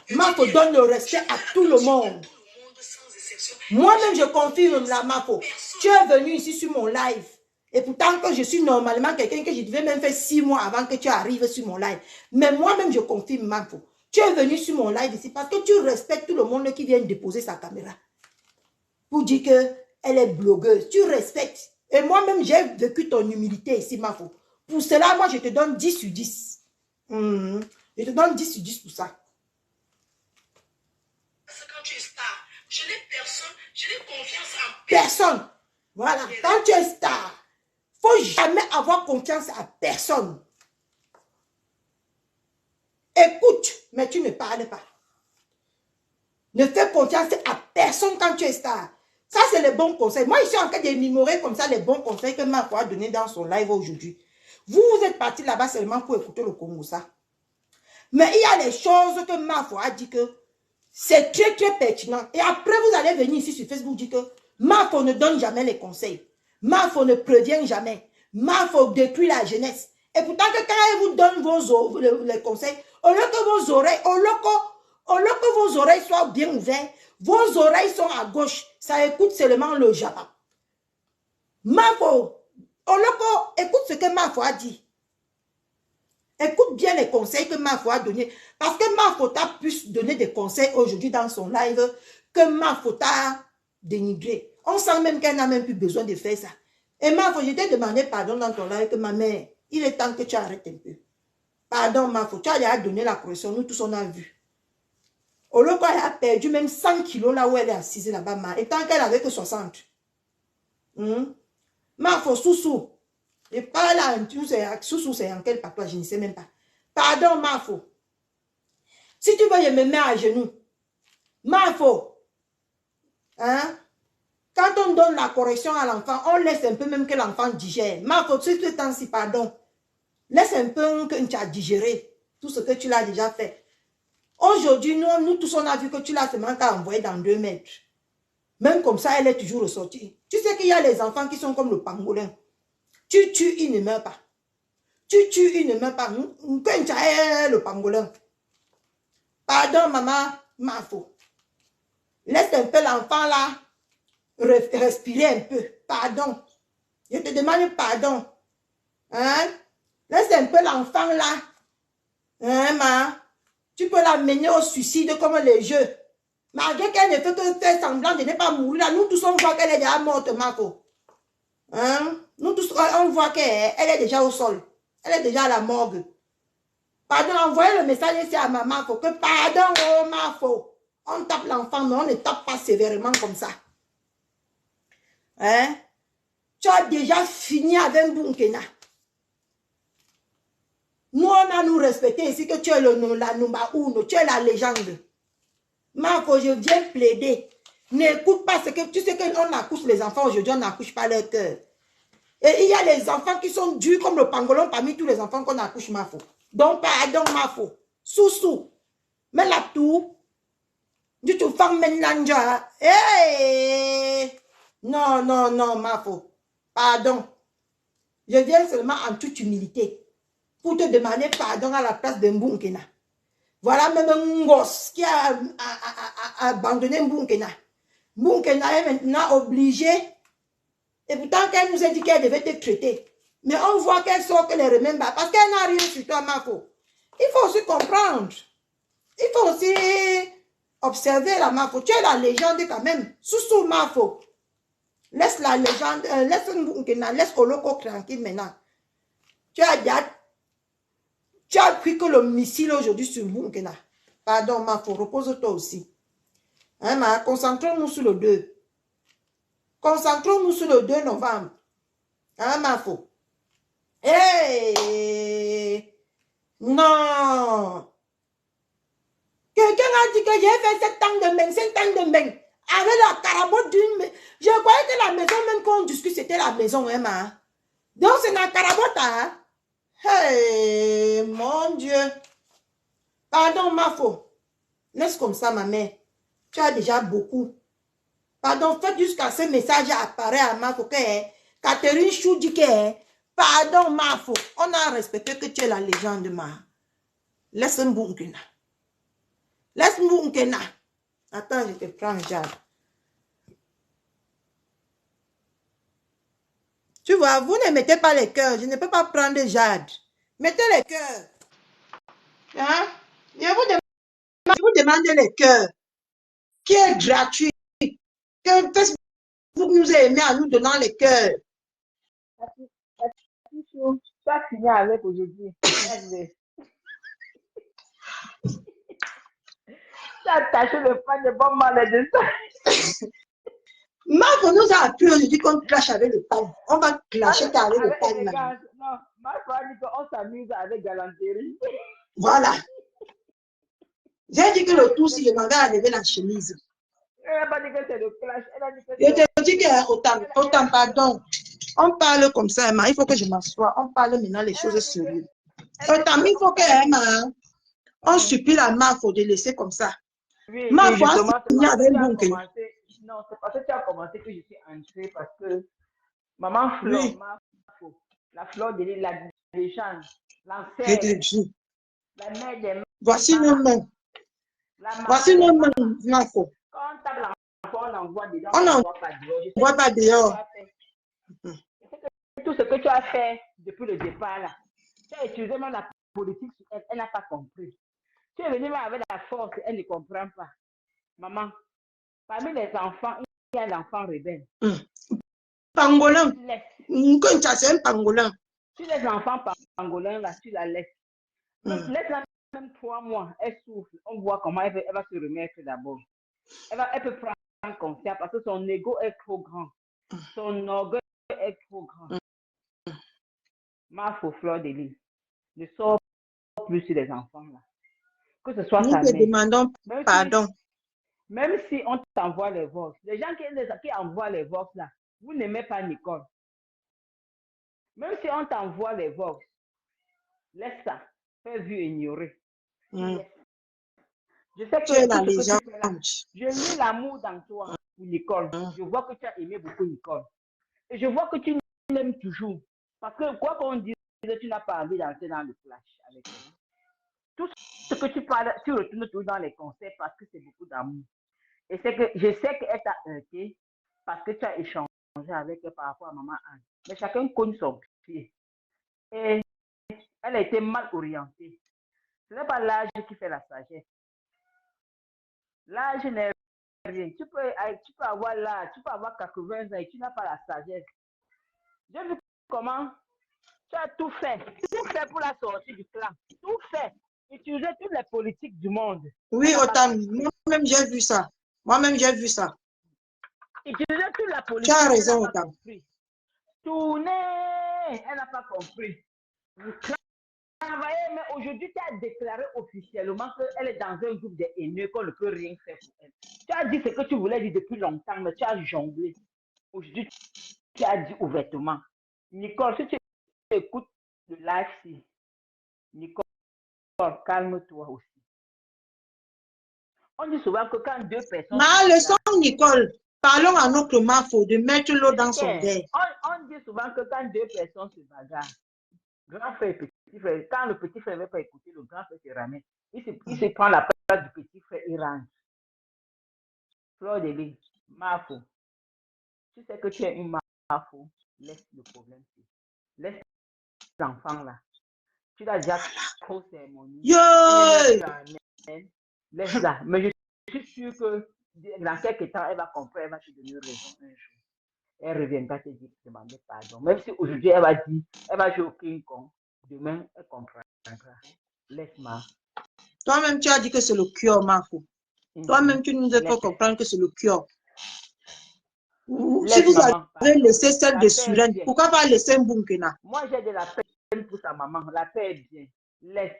Mafo donne le respect à tout le monde. Moi-même, je confirme la Mafo. Tu es venu ici sur mon live. Et pourtant, que je suis normalement quelqu'un que je devais même faire 6 mois avant que tu arrives sur mon live. Mais moi-même, je confirme, Mafo. Tu es venu sur mon live ici parce que tu respectes tout le monde qui vient déposer sa caméra. Pour dire qu'elle est blogueuse. Tu respectes. Et moi-même, j'ai vécu ton humilité ici, Mafo. Pour cela, moi, je te donne 10 sur 10. Je te donne 10 sur 10 pour ça. Parce que quand tu es star, je n'ai personne, je n'ai confiance en personne. Voilà. Quand tu es star, il ne faut jamais avoir confiance à personne. Écoute, mais tu ne parles pas. Ne fais confiance à personne quand tu es star. Ça, c'est les bons conseils. Moi, je suis en train d'énumérer comme ça les bons conseils que Mafo a donné dans son live aujourd'hui. Vous êtes parti là-bas seulement pour écouter le Congo, ça. Mais il y a les choses que Mafo a dit que c'est très, très pertinent. Et après, vous allez venir ici sur Facebook dire que Mafo ne donne jamais les conseils. Mafo ne prévient jamais. Mafo détruit la jeunesse. Et pourtant que quand elle vous donne les conseils, au lieu que vos oreilles, au lieu que vos oreilles soient bien ouvertes, vos oreilles sont à gauche. Ça écoute seulement le Japon. Mafo, écoute ce que Mafo a dit. Écoute bien les conseils que Mafo a donnés. Parce que Mafo t'a pu donner des conseils aujourd'hui dans son live que Mafo t'a dénigré. On sent même qu'elle n'a même plus besoin de faire ça. Et Mafo, je t'ai demandé pardon dans ton live que ma mère, il est temps que tu arrêtes un peu. Pardon Mafo, tu as déjà donné la correction, nous tous on a vu. Au lieu qu'elle a perdu même 100 kilos là où elle est assise là-bas, et tant qu'elle avait que 60. Mafo, Soussou. Et pas là, Soussou, c'est en quel patois, je ne sais même pas. Pardon, Mafo. Si tu veux, je me mets à genoux. Mafo. Hein? Quand on donne la correction à l'enfant, on laisse un peu même que l'enfant digère. Mafo, tout ce temps-ci, pardon. Laisse un peu que tu as digéré tout ce que tu l'as déjà fait. Aujourd'hui, nous tous, on a vu que tu l'as seulement qu'à envoyer dans 2 mètres. Même comme ça, elle est toujours ressortie. Tu sais qu'il y a les enfants qui sont comme le pangolin. Tu tues, il ne meurt pas. Tu tues, il ne meurt pas. Quand tu as le pangolin. Pardon, maman, Mafo. Laisse un peu l'enfant là respirer un peu. Pardon. Je te demande pardon. Hein? Laisse un peu l'enfant là. Hein, ma? Tu peux l'amener au suicide comme les jeux. Malgré qu'elle ne fait que faire semblant de ne pas mourir là, nous tous on voit qu'elle est déjà morte, Mafo. Hein? Nous tous on voit qu'elle est déjà au sol. Elle est déjà à la morgue. Pardon, envoyez le message ici à maman, faut que pardon, oh Mafo. On tape l'enfant, mais on ne tape pas sévèrement comme ça. Hein? Tu as déjà fini avec Bunkena. Nous, on a nous respecté ici que tu es la number 1, tu es la légende. Mafo, je viens plaider. N'écoute pas ce que tu sais qu'on accouche les enfants aujourd'hui, on n'accouche pas leur cœur. Et il y a les enfants qui sont durs comme le pangolin parmi tous les enfants qu'on accouche, Mafo. Donc, pardon, Mafo. Soussou. Mais la tour. Du tout, femme menanja. Hey! Non, non, non, Mafo. Pardon. Je viens seulement en toute humilité pour te demander pardon à la place de Mbunkena. Voilà même un gosse qui a abandonné Mbunkena. Mbunkena est maintenant obligé. Et pourtant, qu'elle nous a dit qu'elle devait te traiter. Mais on voit qu'elle sort, qu'elle ne remet pas. Parce qu'elle n'a rien sur toi, Mafo. Il faut aussi comprendre. Il faut aussi observer la Mafo. Tu es la légende quand même. Sous Mafo. Laisse la légende, laisse Oloko tranquille maintenant. Tu as pris que le missile aujourd'hui sur Mbunkena. Pardon, Mafo, repose-toi aussi. Hein, concentrons-nous sur le 2. Concentrons-nous sur le 2 novembre. Hein, Mafo? Hey! Non! Quelqu'un a dit que j'ai fait 7 ans de meng, 5 ans de meng. Avec la carabote d'une... Je croyais que la maison, même quand on discute, c'était la maison, hein, ma. Donc, c'est la carabote, hein? Hey, mon Dieu! Pardon, Mafo. Laisse comme ça, ma mère. Tu as déjà beaucoup. Pardon, faites jusqu'à ce message apparaît à Mafo que Catherine Chou dit que pardon, Mafo. On a respecté que tu es la légende, ma. Laisse Mbunkena. Laisse Mbunkena. Attends, je te prends, Jade. Tu vois, vous ne mettez pas les cœurs. Je ne peux pas prendre Jade. Mettez les cœurs. Hein? Je vous demande les cœurs. Qui est gratuit. Que Facebook nous a aimé en nous donnant les cœurs. Tu as fini avec aujourd'hui. Tu as attaché le pan de bon mal de ça. Marc nous a appris aujourd'hui qu'on clash avec le pan. On va clasher avec le pan. Non, Marc a dit qu'on s'amuse avec galanterie. Voilà. J'ai dit que le tout, si je m'en vais enlever la chemise. Elle n'a pas dit que c'est le clash. Elle a dit que je te dis que autant, pardon. On parle comme ça, Emma. Il faut que je m'assoie. On parle maintenant les choses sérieuses. Autant, il faut que on supplie la Marc de laisser comme ça. Oui, Marc, non, c'est parce que tu as commencé que je suis entrée parce que maman Flore, oui. La Flore de la légende, l'ancêtre, la mère des... Voici nos mains. Voici nos mains, Marco. Quand on tape l'enfant, on envoie dedans. On n'envoie pas dehors. Tout ce que tu as fait depuis le départ, là, tu as utilisé même la politique, elle n'a pas compris. Tu es venu même avec la force, elle ne comprend pas. Maman, parmi les enfants, il y a l'enfant rebelle. Pangolin. C'est un pangolin. Tu laisses l'enfant pangolin, là, tu la laisses. Laisse-la même 3 mois, elle souffle. On voit comment elle va se remettre d'abord. Elle peut prendre conscience parce que son ego est trop grand. Son orgueil est trop grand. Marc Fleur de Lys ne sort plus sur les enfants, là. Que ce soit sa mère. Nous te demandons pardon. Même si on t'envoie les vox, les gens qui envoient les vox là, vous n'aimez pas Nicole. Même si on t'envoie les vox, laisse ça, fais vu ignorer. Je sais que tu es la tout ce que tu fais là, légende. je lis l'amour dans toi, Nicole. Je vois que tu as aimé beaucoup Nicole. Et je vois que tu l'aimes toujours. Parce que quoi qu'on dise, tu n'as pas envie d'entrer dans le clash avec elle. Tout ce que tu parles, tu retournes toujours dans les concerts parce que c'est beaucoup d'amour. Et c'est que je sais qu'elle t'a heurté parce que tu as échangé avec elle par rapport à maman Anne. Mais chacun connaît son pied. Et elle a été mal orientée. Ce n'est pas l'âge qui fait la sagesse. L'âge n'est rien. Tu peux avoir l'âge, tu peux avoir 80 ans et tu n'as pas la sagesse. J'ai vu comment tu as tout fait pour la sortie du clan. Tout fait. Utiliser toutes les politiques du monde. Oui, autant. Moi-même, j'ai vu ça. Moi-même, j'ai vu ça. Utiliser toute la politique. Tu as raison, autant. Tourner, elle n'a pas compris. Travailler, mais aujourd'hui, tu as déclaré officiellement qu'elle est dans un groupe de haineux, qu'on ne peut rien faire pour elle. Tu as dit ce que tu voulais dire depuis longtemps, mais tu as jonglé. Aujourd'hui, tu as dit ouvertement. Nicole, si tu écoutes le live, Nicole, calme-toi aussi. On dit souvent que quand 2 personnes... leçon, Nicole. Parlons à notre Mafo de mettre l'eau dans son verre. On dit souvent que quand 2 personnes se bagarrent, Grand frère et petit frère. Quand le petit frère ne veut pas écouter, le grand frère se ramène. Il se prend la place du petit frère, il range. Fleur de lys, Mafo. Tu sais que tu es une Mafo. Laisse le problème. Laisse l'enfant là. Tu l'as déjà trop cérémonie. Yo! Laisse-la. Mais je suis sûr que dans quelques temps, elle va comprendre, elle va te donner raison un jour. Elle reviendra te dire, demander pardon. Même si aujourd'hui, elle va dire, elle va jouer au King Kong. Demain, elle comprendra. Laisse-moi. Toi-même, tu as dit que c'est le cure, Marco. Toi-même, tu nous as fait comprendre que c'est le cure. Si vous avez laissé celle de Suren, pourquoi pas laisser un Bunkena? Moi, j'ai de la peine pour sa maman. La paix est bien. Laisse.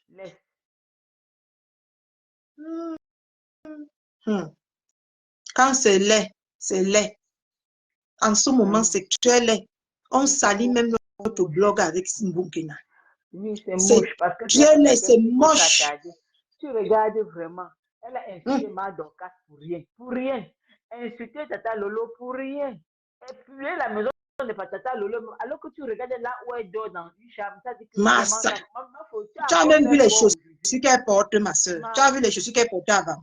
Laisse. Quand c'est laid, c'est laid. En ce moment, c'est très laid. On salit même notre blog avec Simbunkena. Oui, c'est moche. Parce que très laid, c'est moche. Tu regardes vraiment. Elle a insulté Madorcas pour rien. Pour rien. Insulté Tata Lolo pour rien. Et puis la maison de Tata Lolo, alors que tu regardes là où elle dort dans une chambre, ça dit que Massa. Tu as même vu les chaussures qu'elle porte, ma soeur. Tu as vu les chaussures qu'elle portait avant.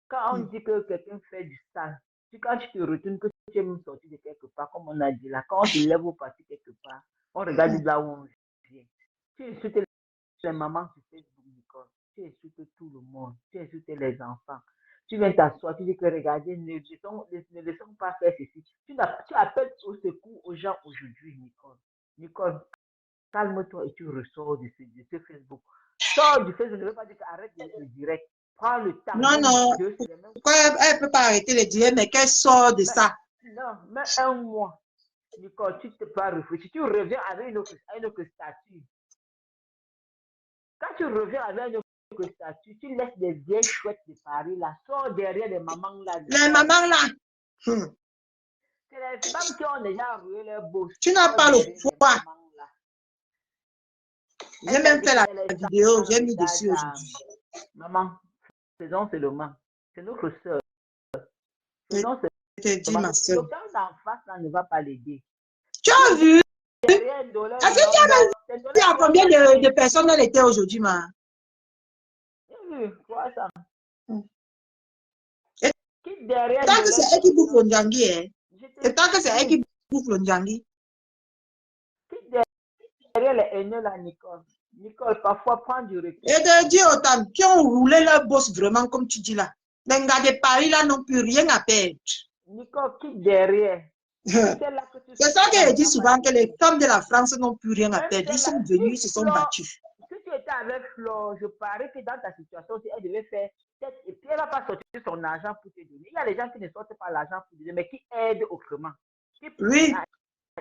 Quand on dit que quelqu'un fait du sale, quand tu te retournes, que tu es même sorti de quelque part, comme on a dit là, quand on se lève au parti quelque part, on regarde là où on vient. Tu insultes les mamans sur Facebook, Nicole. Tu insultes tout le monde. Tu insultes les enfants. Tu viens t'asseoir, tu dis que regardez, ne laissons pas faire ceci. Tu appelles au secours aux gens aujourd'hui, Nicole. Nicole, calme-toi et tu ressors de ce Facebook. Sors du Facebook, ne veut pas dire qu'arrête le direct. Prends le temps. Non. Pourquoi elle ne peut pas arrêter les directs, mais qu'elle sort de ça? Non, mais un mois. Nicole, tu te peux réfléchir. Tu reviens avec un autre statut. Quand tu reviens avec un autre statut, tu laisses des vieilles chouettes de Paris là. Sors derrière les mamans là. Les mamans là. C'est les femmes qui ont déjà roué leur boss. Tu n'as pas le poids. J'ai même fait la vidéo, j'ai mis dessus aujourd'hui. Maman, faisons seulement. C'est notre soeur. Faisons je te dis, ma soeur. Le temps d'en face, là, ne va pas l'aider. Tu as vu? Est-ce que tu as vu à combien de personnes elle était aujourd'hui, ma? Oui, quoi ça? Tant que c'est elle qui bouffe le Ndjangi, hein? Et tant que c'est elle qui bouffe le Ndjangi. Derrière les haineux là, Nicole. Nicole, parfois, prends du recul. Et de dire autant qui ont roulé leur boss vraiment, comme tu dis là. Les gars de Paris là n'ont plus rien à perdre. Nicole, quitte derrière. C'est ça que je dis souvent, que les femmes de la France n'ont plus rien à perdre. Ils sont venus, ils se sont battus. Si tu étais avec Flo, je parie que dans ta situation, elle devait faire peut-être, et puis elle ne va pas sortir son argent pour te donner. Il y a des gens qui ne sortent pas l'argent pour te donner, mais qui aident autrement. Qui peuvent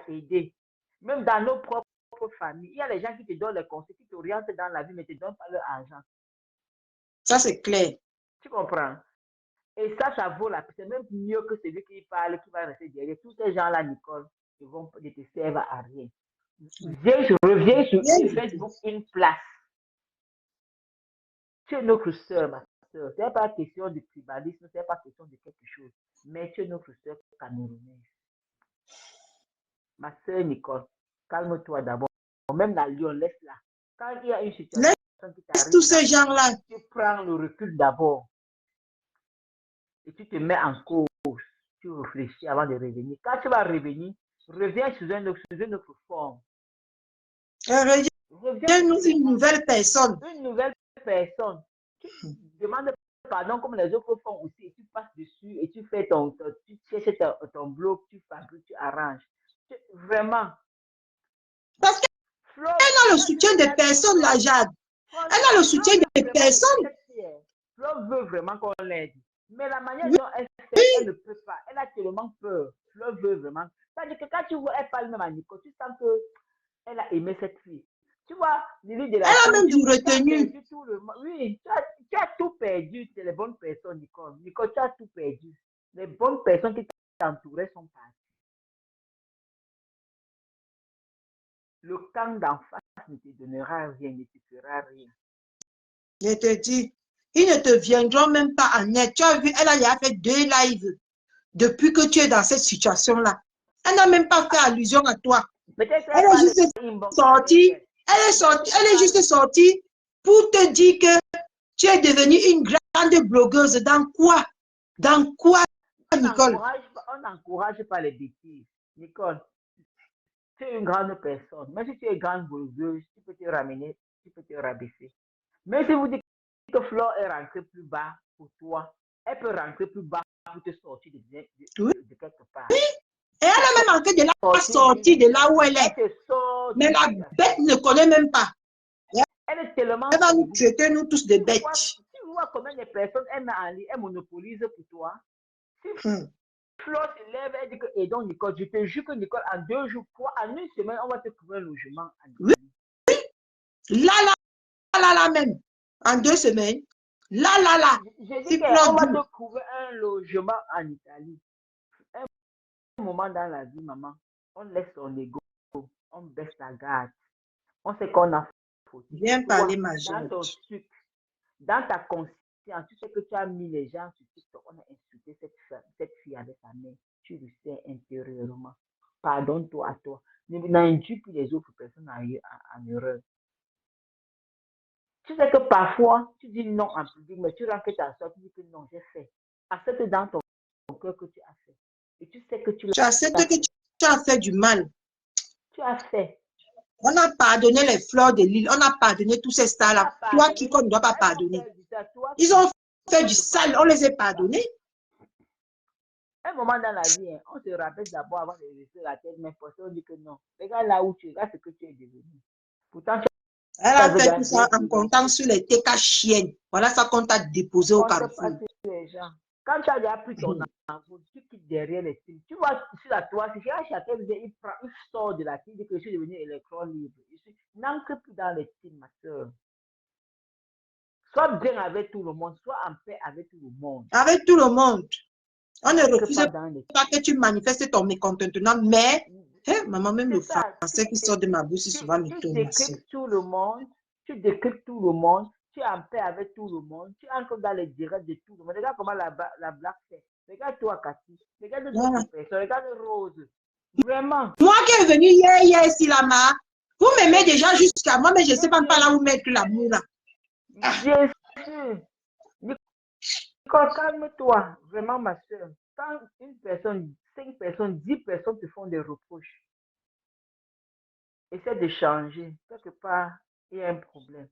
aider. Même dans nos propres familles, il y a des gens qui te donnent les conseils, qui t'orientent dans la vie, mais ne te donnent pas leur argent. Ça, c'est clair. Tu comprends? Et ça vaut la peine. C'est même mieux que celui qui parle, qui va rester derrière. Tous ces gens-là, Nicole, ne te servent à rien. Je reviens sur Facebook, une place. Tu es notre soeur, ma soeur. Ce n'est pas question de tribalisme, ce n'est pas question de quelque chose. Mais tu es notre soeur camerounaise. Ma soeur Nicole, calme-toi d'abord. Même la Lyon, laisse-la. Quand il y a une situation qui t'arrive, tous ces gens-là, tu prends le recul d'abord. Et tu te mets en cause. Tu réfléchis avant de revenir. Quand tu vas revenir, reviens sous une autre forme. Reviens une nouvelle personne. Une nouvelle personne. Tu demandes pardon comme les autres font aussi. Et tu passes dessus et tu fais tu cherches ton blog, tu fabriques, tu arranges. Vraiment. Parce qu'elle a le soutien des personnes, la Jade. Elle a le soutien des personnes. Flo veut vraiment qu'on l'aide. Mais la manière dont elle fait, elle ne peut pas. Elle a tellement peur. Flo veut vraiment. C'est-à-dire que quand tu vois, elle parle même à Nico, tu sens qu'elle a aimé cette fille. Tu vois, Lily de la elle a même du retenu. Oui, tu as tout perdu. C'est les bonnes personnes, Nicole. Nicole, tu as tout perdu. Les bonnes personnes qui t'entouraient sont parties. Le camp d'en face ne te donnera rien, ne te fera rien. Je te dis, ils ne te viendront même pas en aide. Tu as vu, elle a fait 2 lives depuis que tu es dans cette situation-là. Elle n'a même pas fait allusion à toi. Peut-être Elle est juste sortie. Elle est juste sortie pour te dire que tu es devenue une grande blogueuse. Dans quoi? Dans quoi, Nicole? On n'encourage pas les bêtises. Nicole, tu es une grande personne. Même si tu es grande blogueuse, tu peux te ramener, tu peux te rabaisser. Mais si vous dites que Flore est rentrée plus bas pour toi, elle peut rentrer plus bas pour te sortir de quelque part. Et elle a même manqué de la sortie de là où elle est. Mais la bête ne connaît même pas. Elle est tellement. Elle va nous traiter, nous tous, de bêtes. Tu vois combien de personnes elle monopolise pour toi. Si Flore se lève, elle dit que, et donc Nicole, je te jure que Nicole, en 2 jours, en une semaine, on va te trouver un logement. Oui. Là, même. En 2 semaines. Là. J'ai dit qu'on va te trouver un logement en Italie. Un moment dans la vie, maman, on laisse son ego, on baisse la garde. On sait qu'on a fauté. Bien parler, ma Dans ton sucre, dans ta conscience, tu sais que tu as mis les gens sur TikTok, on a insulté cette fille avec sa mère. Tu le sais intérieurement. Pardonne-toi à toi. N'induis plus les autres personnes en erreur. Tu sais que parfois, tu dis non en public, mais tu rentres ta soeur, tu dis que non, j'ai fait. Accepte dans ton cœur que tu as fait. Et tu sais que tu acceptes que tu as fait du mal. Tu as fait. On a pardonné les Fleurs de Lille, on a pardonné tous ces stars-là. Toi qui ne dois pas pardonner. Ils ont fait du sale, on les a pardonnés. Un moment dans la vie, on se rappelle d'abord avant de laisser la tête, mais pour ça, on dit que non. Regarde là où tu es, regarde ce que tu es devenu. Pourtant, elle a fait tout ça en comptant sur les TK chiennes. Voilà ça qu'on t'a déposé au Carrefour. Quand tu as déjà pris ton enfant, tu quittes derrière les films. Tu vois sur la toile, si chacun il sort de la fille, dit que je suis devenu électron libre. N'entre plus dans les films, ma soeur. Sois bien avec tout le monde, sois en paix avec tout le monde. Avec tout le monde. On ne refuse pas que tu manifestes ton mécontentement, mais maman, même le français qui sort de ma bouche, souvent me tourne. Tu décryptes tout le monde, tu es en paix avec tout le monde, tu entres dans les directs de tout le monde. Regarde comment la blague fait. Regarde toi, Cathy. Regarde d'autres personnes. Regarde Rose. Vraiment. Moi qui est venu hier, Silama, vous m'aimez déjà jusqu'à moi, mais je ne sais pas là où mettre l'amour là. Bien sûr. Nicole, calme-toi. Vraiment, ma soeur. Quand une personne, 5 personnes, 10 personnes te font des reproches, essaie de changer. Quelque part, il y a un problème.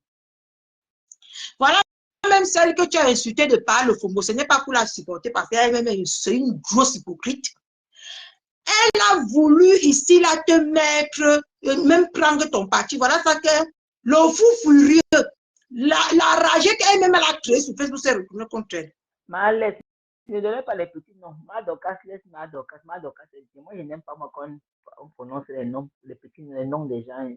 Voilà, même celle que tu as insultée de par le FOMO, ce n'est pas pour la supporter parce qu'elle-même c'est une grosse hypocrite. Elle a voulu ici là te mettre, même prendre ton parti. Voilà ça que le fou furieux, la rage qu'elle-même elle a créée sur Facebook s'est retournée contre elle. Laisse, ne donnez pas les petits noms. Madokas, laisse Madokas. Madokas, moi je n'aime pas moi quand on prononce les noms, les noms des gens.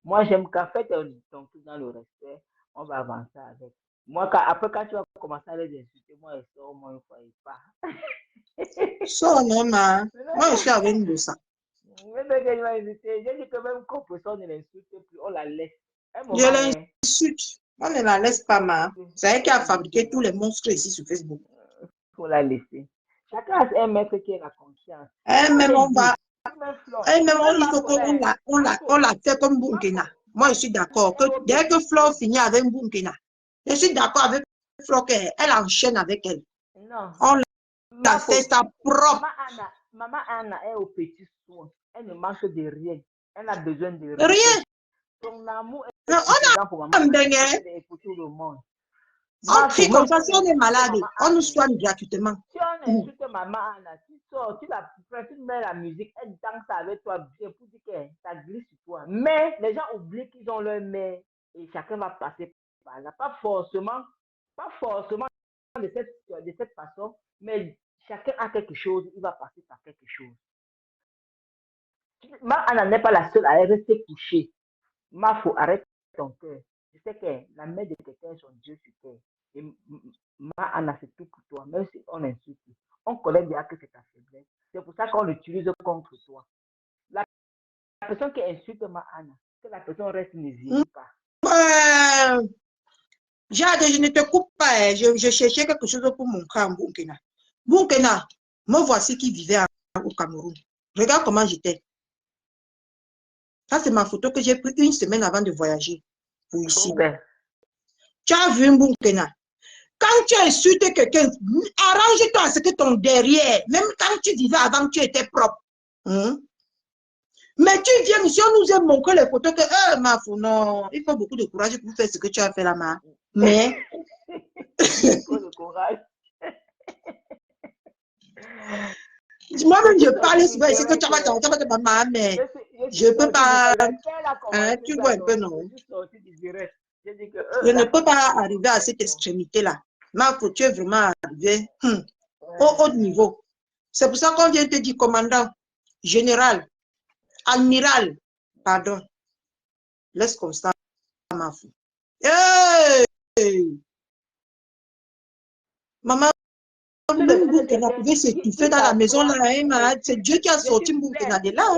Moi j'aime qu'en fait ton truc dans le respect, on va avancer avec. Moi, après quand tu vas commencer à les insulter, moi je sors, moi je ne pas. So, non, ma. Moi je suis avec de ça. J'ai dit que même quand personne ne l'insulte plus, on la laisse. Je l'insulte. On ne la laisse pas, ma. C'est elle qui a fabriqué tous les monstres ici sur Facebook. Il faut la laisser. Chacun a un maître qui a la conscience. Elle-même, on va. Elle-même, il faut qu'on la fait comme Bunkena. Moi, je suis d'accord. Dès que Flore finit avec Bunkena, je suis d'accord avec Flore qu'elle enchaîne avec elle. Non. On l'a fait sa propre. Maman Anna est au petit soin. Elle ne manque de rien. Elle a besoin de rien. Son amour est suffisant pour maman. Pour tout le monde. On crie comme ça, si on est malade, on nous soigne gratuitement. Si on insulte maman Anna, tu sors, tu mets la musique, elle danse avec toi bien pour dire que ça glisse sur toi. Mais les gens oublient qu'ils ont leur mère et chacun va passer par là. Pas forcément de cette façon, mais chacun a quelque chose, il va passer par quelque chose. Ma Anna n'est pas la seule à rester couchée. Ma faut arrête ton cœur. Je sais que la mère de quelqu'un est son Dieu sur terre. Et ma Anna, c'est tout pour toi. Même si on insulte, on connaît bien que c'est ta faiblesse. C'est pour ça qu'on l'utilise contre toi. La personne qui insulte ma Anna, que la personne reste ne vit pas. Jade, je ne te coupe pas. Je cherchais quelque chose pour mon cas en Bunkena. Bunkena, me voici qui vivait au Cameroun. Regarde comment j'étais. Ça, c'est ma photo que j'ai prise une semaine avant de voyager pour ici. Super. Tu as vu Mbunkena. Quand tu insultes quelqu'un, arrange-toi à ce que ton derrière, même quand tu disais avant que tu étais propre. Hein? Mais tu viens ici, on nous a montré les photos que, ma fou, non, il faut beaucoup de courage pour faire ce que tu as fait là-bas. Mais, Il faut le courage. moi-même, je parle souvent ici que tu vas maman, mais je ne peux pas, hein, tu vois un peu, non. Je suis sorti du direct. J'ai dit que, Je ne peux pas arriver à cette extrémité-là. Ma fou, tu es vraiment arrivé au haut niveau. C'est pour ça qu'on vient te dire commandant, général, amiral, pardon. Laisse comme ça, ma fou. Hey! Maman, même Mboukena pouvait s'étouffer dans la maison là. Hein, c'est Dieu qui a sorti Mboukena de là. Hein.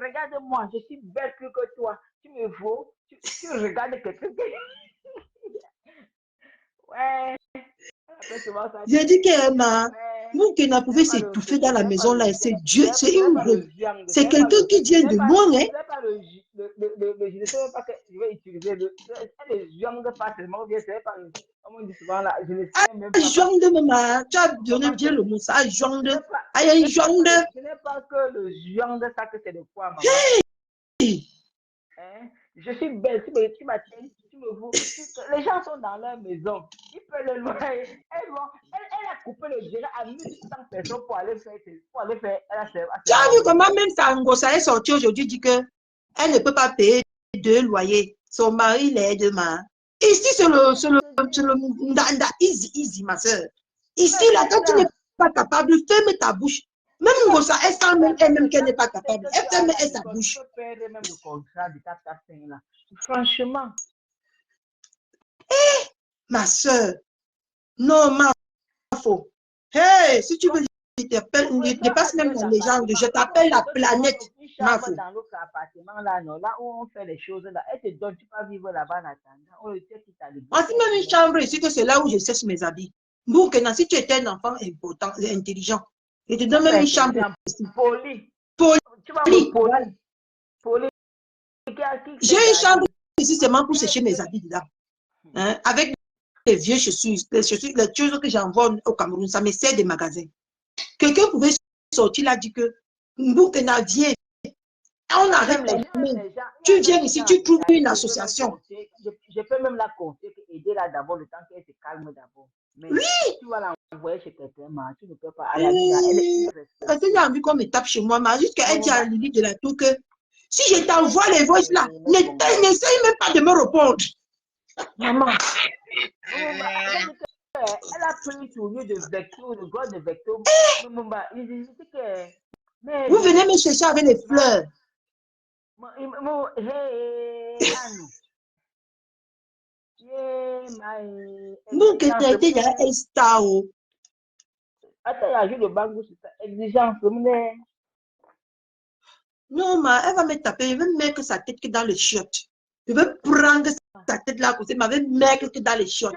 Regarde-moi, je suis belle plus que toi. Tu me vaux, tu regardes quelqu'un. Ouais. J'ai dit qu'Emma, Mboukena pouvait s'étouffer dans la maison là. C'est Dieu, c'est quelqu'un qui vient de loin. Hein. Je ne sais même pas que je vais utiliser le jambes facilement, bien c'est pas, comme on dit souvent là, je ne sais même pas. Jonde, maman, tu as donné bien le mot, ça, jonde. Je n'ai pas que le jonde, ça que c'est de quoi, maman. Hey! Hein? Je suis belle, tu m'attiens, tu me vois. Les gens sont dans leur maison, ils peuvent le loyer. Elle a coupé le direct à 1800 personnes pour aller faire. Tu as vu comment même Sangosa est sorti aujourd'hui, dit que elle ne peut pas payer 2 loyers. Son mari l'aide demain. Ici, c'est le ndanda, easy, ma soeur. Ici, là, quand tu n'es pas capable, ferme ta bouche. Même Ngosa, elle sent même elle-même qu'elle n'est pas capable. Elle ferme sa bouche. Tu peux perdre même le contrat de ta personne là. Franchement. Ma soeur, non, ma faux. Hey, si tu veux, je t'appelle, je dépasse même la légende. Je t'appelle la planète. Ma faux. Dans l'autre appartement là, non, là où on fait les choses là, elle te donne, tu peux vivre là-bas en attendant. On le sait qui t'a le Voici même une chambre ici que c'est là où je sèche mes habits. Mboukena, si tu étais un enfant important, intelligent, je te donne même une chambre ici. Poli. Tu vas Poli. Poli. J'ai une chambre ici seulement pour sécher mes habits dedans. Hein, avec les vieux chaussures, les choses que j'envoie au Cameroun, ça me sert des magasins. Quelqu'un pouvait sortir là, dit que Mboukena vient. On arrête ta main. Tu viens ici, tu trouves une association. Je peux même la compter, aider là d'abord le temps qu'elle se calme d'abord. Mais oui. Tu vas l'envoyer chez quelqu'un, tu ne peux pas. Parce que j'ai envie qu'on me tape chez moi, mais jusqu'elle dit à Lily de la tour que si je t'envoie les voices là, n'essaye même pas de me répondre. Maman, elle a pris sur lieu de vecteur, de God de vecteur. Vous venez me chercher avec les fleurs. Donc, tu as été déjà un star. Attends, il y a juste le bangou sur ta exigence. Non, mais elle va me taper. Je vais mettre sa tête que dans les chiottes. Je vais prendre sa tête là, côté, mais je vais mettre que dans les chiottes.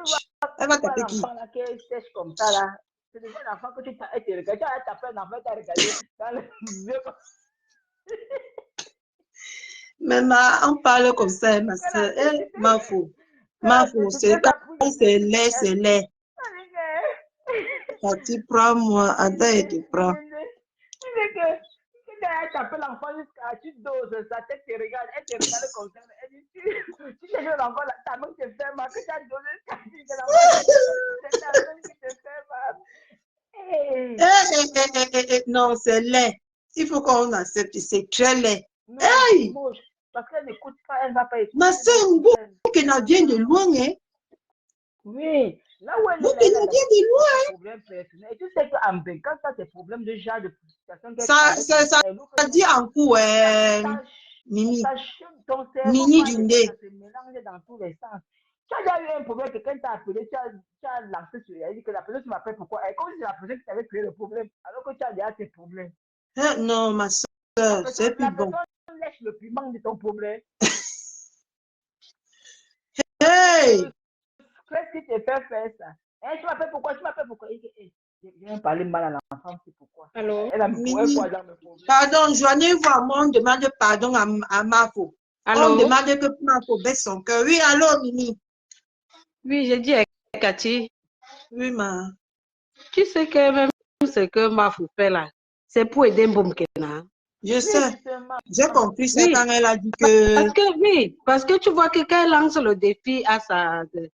Elle va taper qui? L'enfant là qui est sèche comme ça là. C'est déjà l'enfant que tu t'as été regardé. Tu as tapé un enfant, tu as regardé dans les yeux. Mais on parle comme ça, ma soeur. Ma fou. Ma fou, c'est laid, c'est laid. Tu prends moi, attends, et tu prends. Elle t'appelle l'enfant jusqu'à tu doses, sa tête te regarde, elle te regarde comme ça. Elle dit, tu cherches l'enfant, ta main te fait mal, que tu as donné ta fille de l'enfant, c'est ta main qui te fait mal. Non, c'est laid. Il faut qu'on accepte, c'est très laid. Hey! Parce qu'elle n'écoute pas, elle ne va pas écouter. Ma soeur, Mboukena vient de loin, hein? Oui, là où elle est, Mboukena vient de loin. Problème personnel. Et tu sais qu'en Bénin, quand tu as des problèmes de genre de situation, ça dit en coup, Mimi. Mini du nez. Ça se mélange dans tous les sens. Tu as déjà eu un problème, quelqu'un t'a appelé, tu as lancé sur elle, dit que la personne, tu m'appelles pourquoi? Et comme si c'est la personne qui t'avait créé le problème, alors que tu as déjà tes problèmes. Non, ma soeur, c'est plus bon. La personne lèche le piment de ton problème. Hey! Qu'est-ce qui te fait faire ça? Tu m'appelles pourquoi? Tu m'appelles pourquoi? Je viens parler mal à l'enfant, c'est pourquoi. Allô? Elle a me Oui. pourrait dans mes problèmes. Pardon, joignez-vous, moi, on demande pardon à Mafo. On Allô? demande que Mafo baisse son cœur. Oui, allô, Mimi. Oui, j'ai dit à Cathy, Oui, ma. tu sais que même ce que Mafou fait là, c'est pour aider Mbomkena. Je Oui, sais. justement. J'ai compris ça Oui, quand elle a dit que... parce que tu vois que quand elle lance le défi à Oui,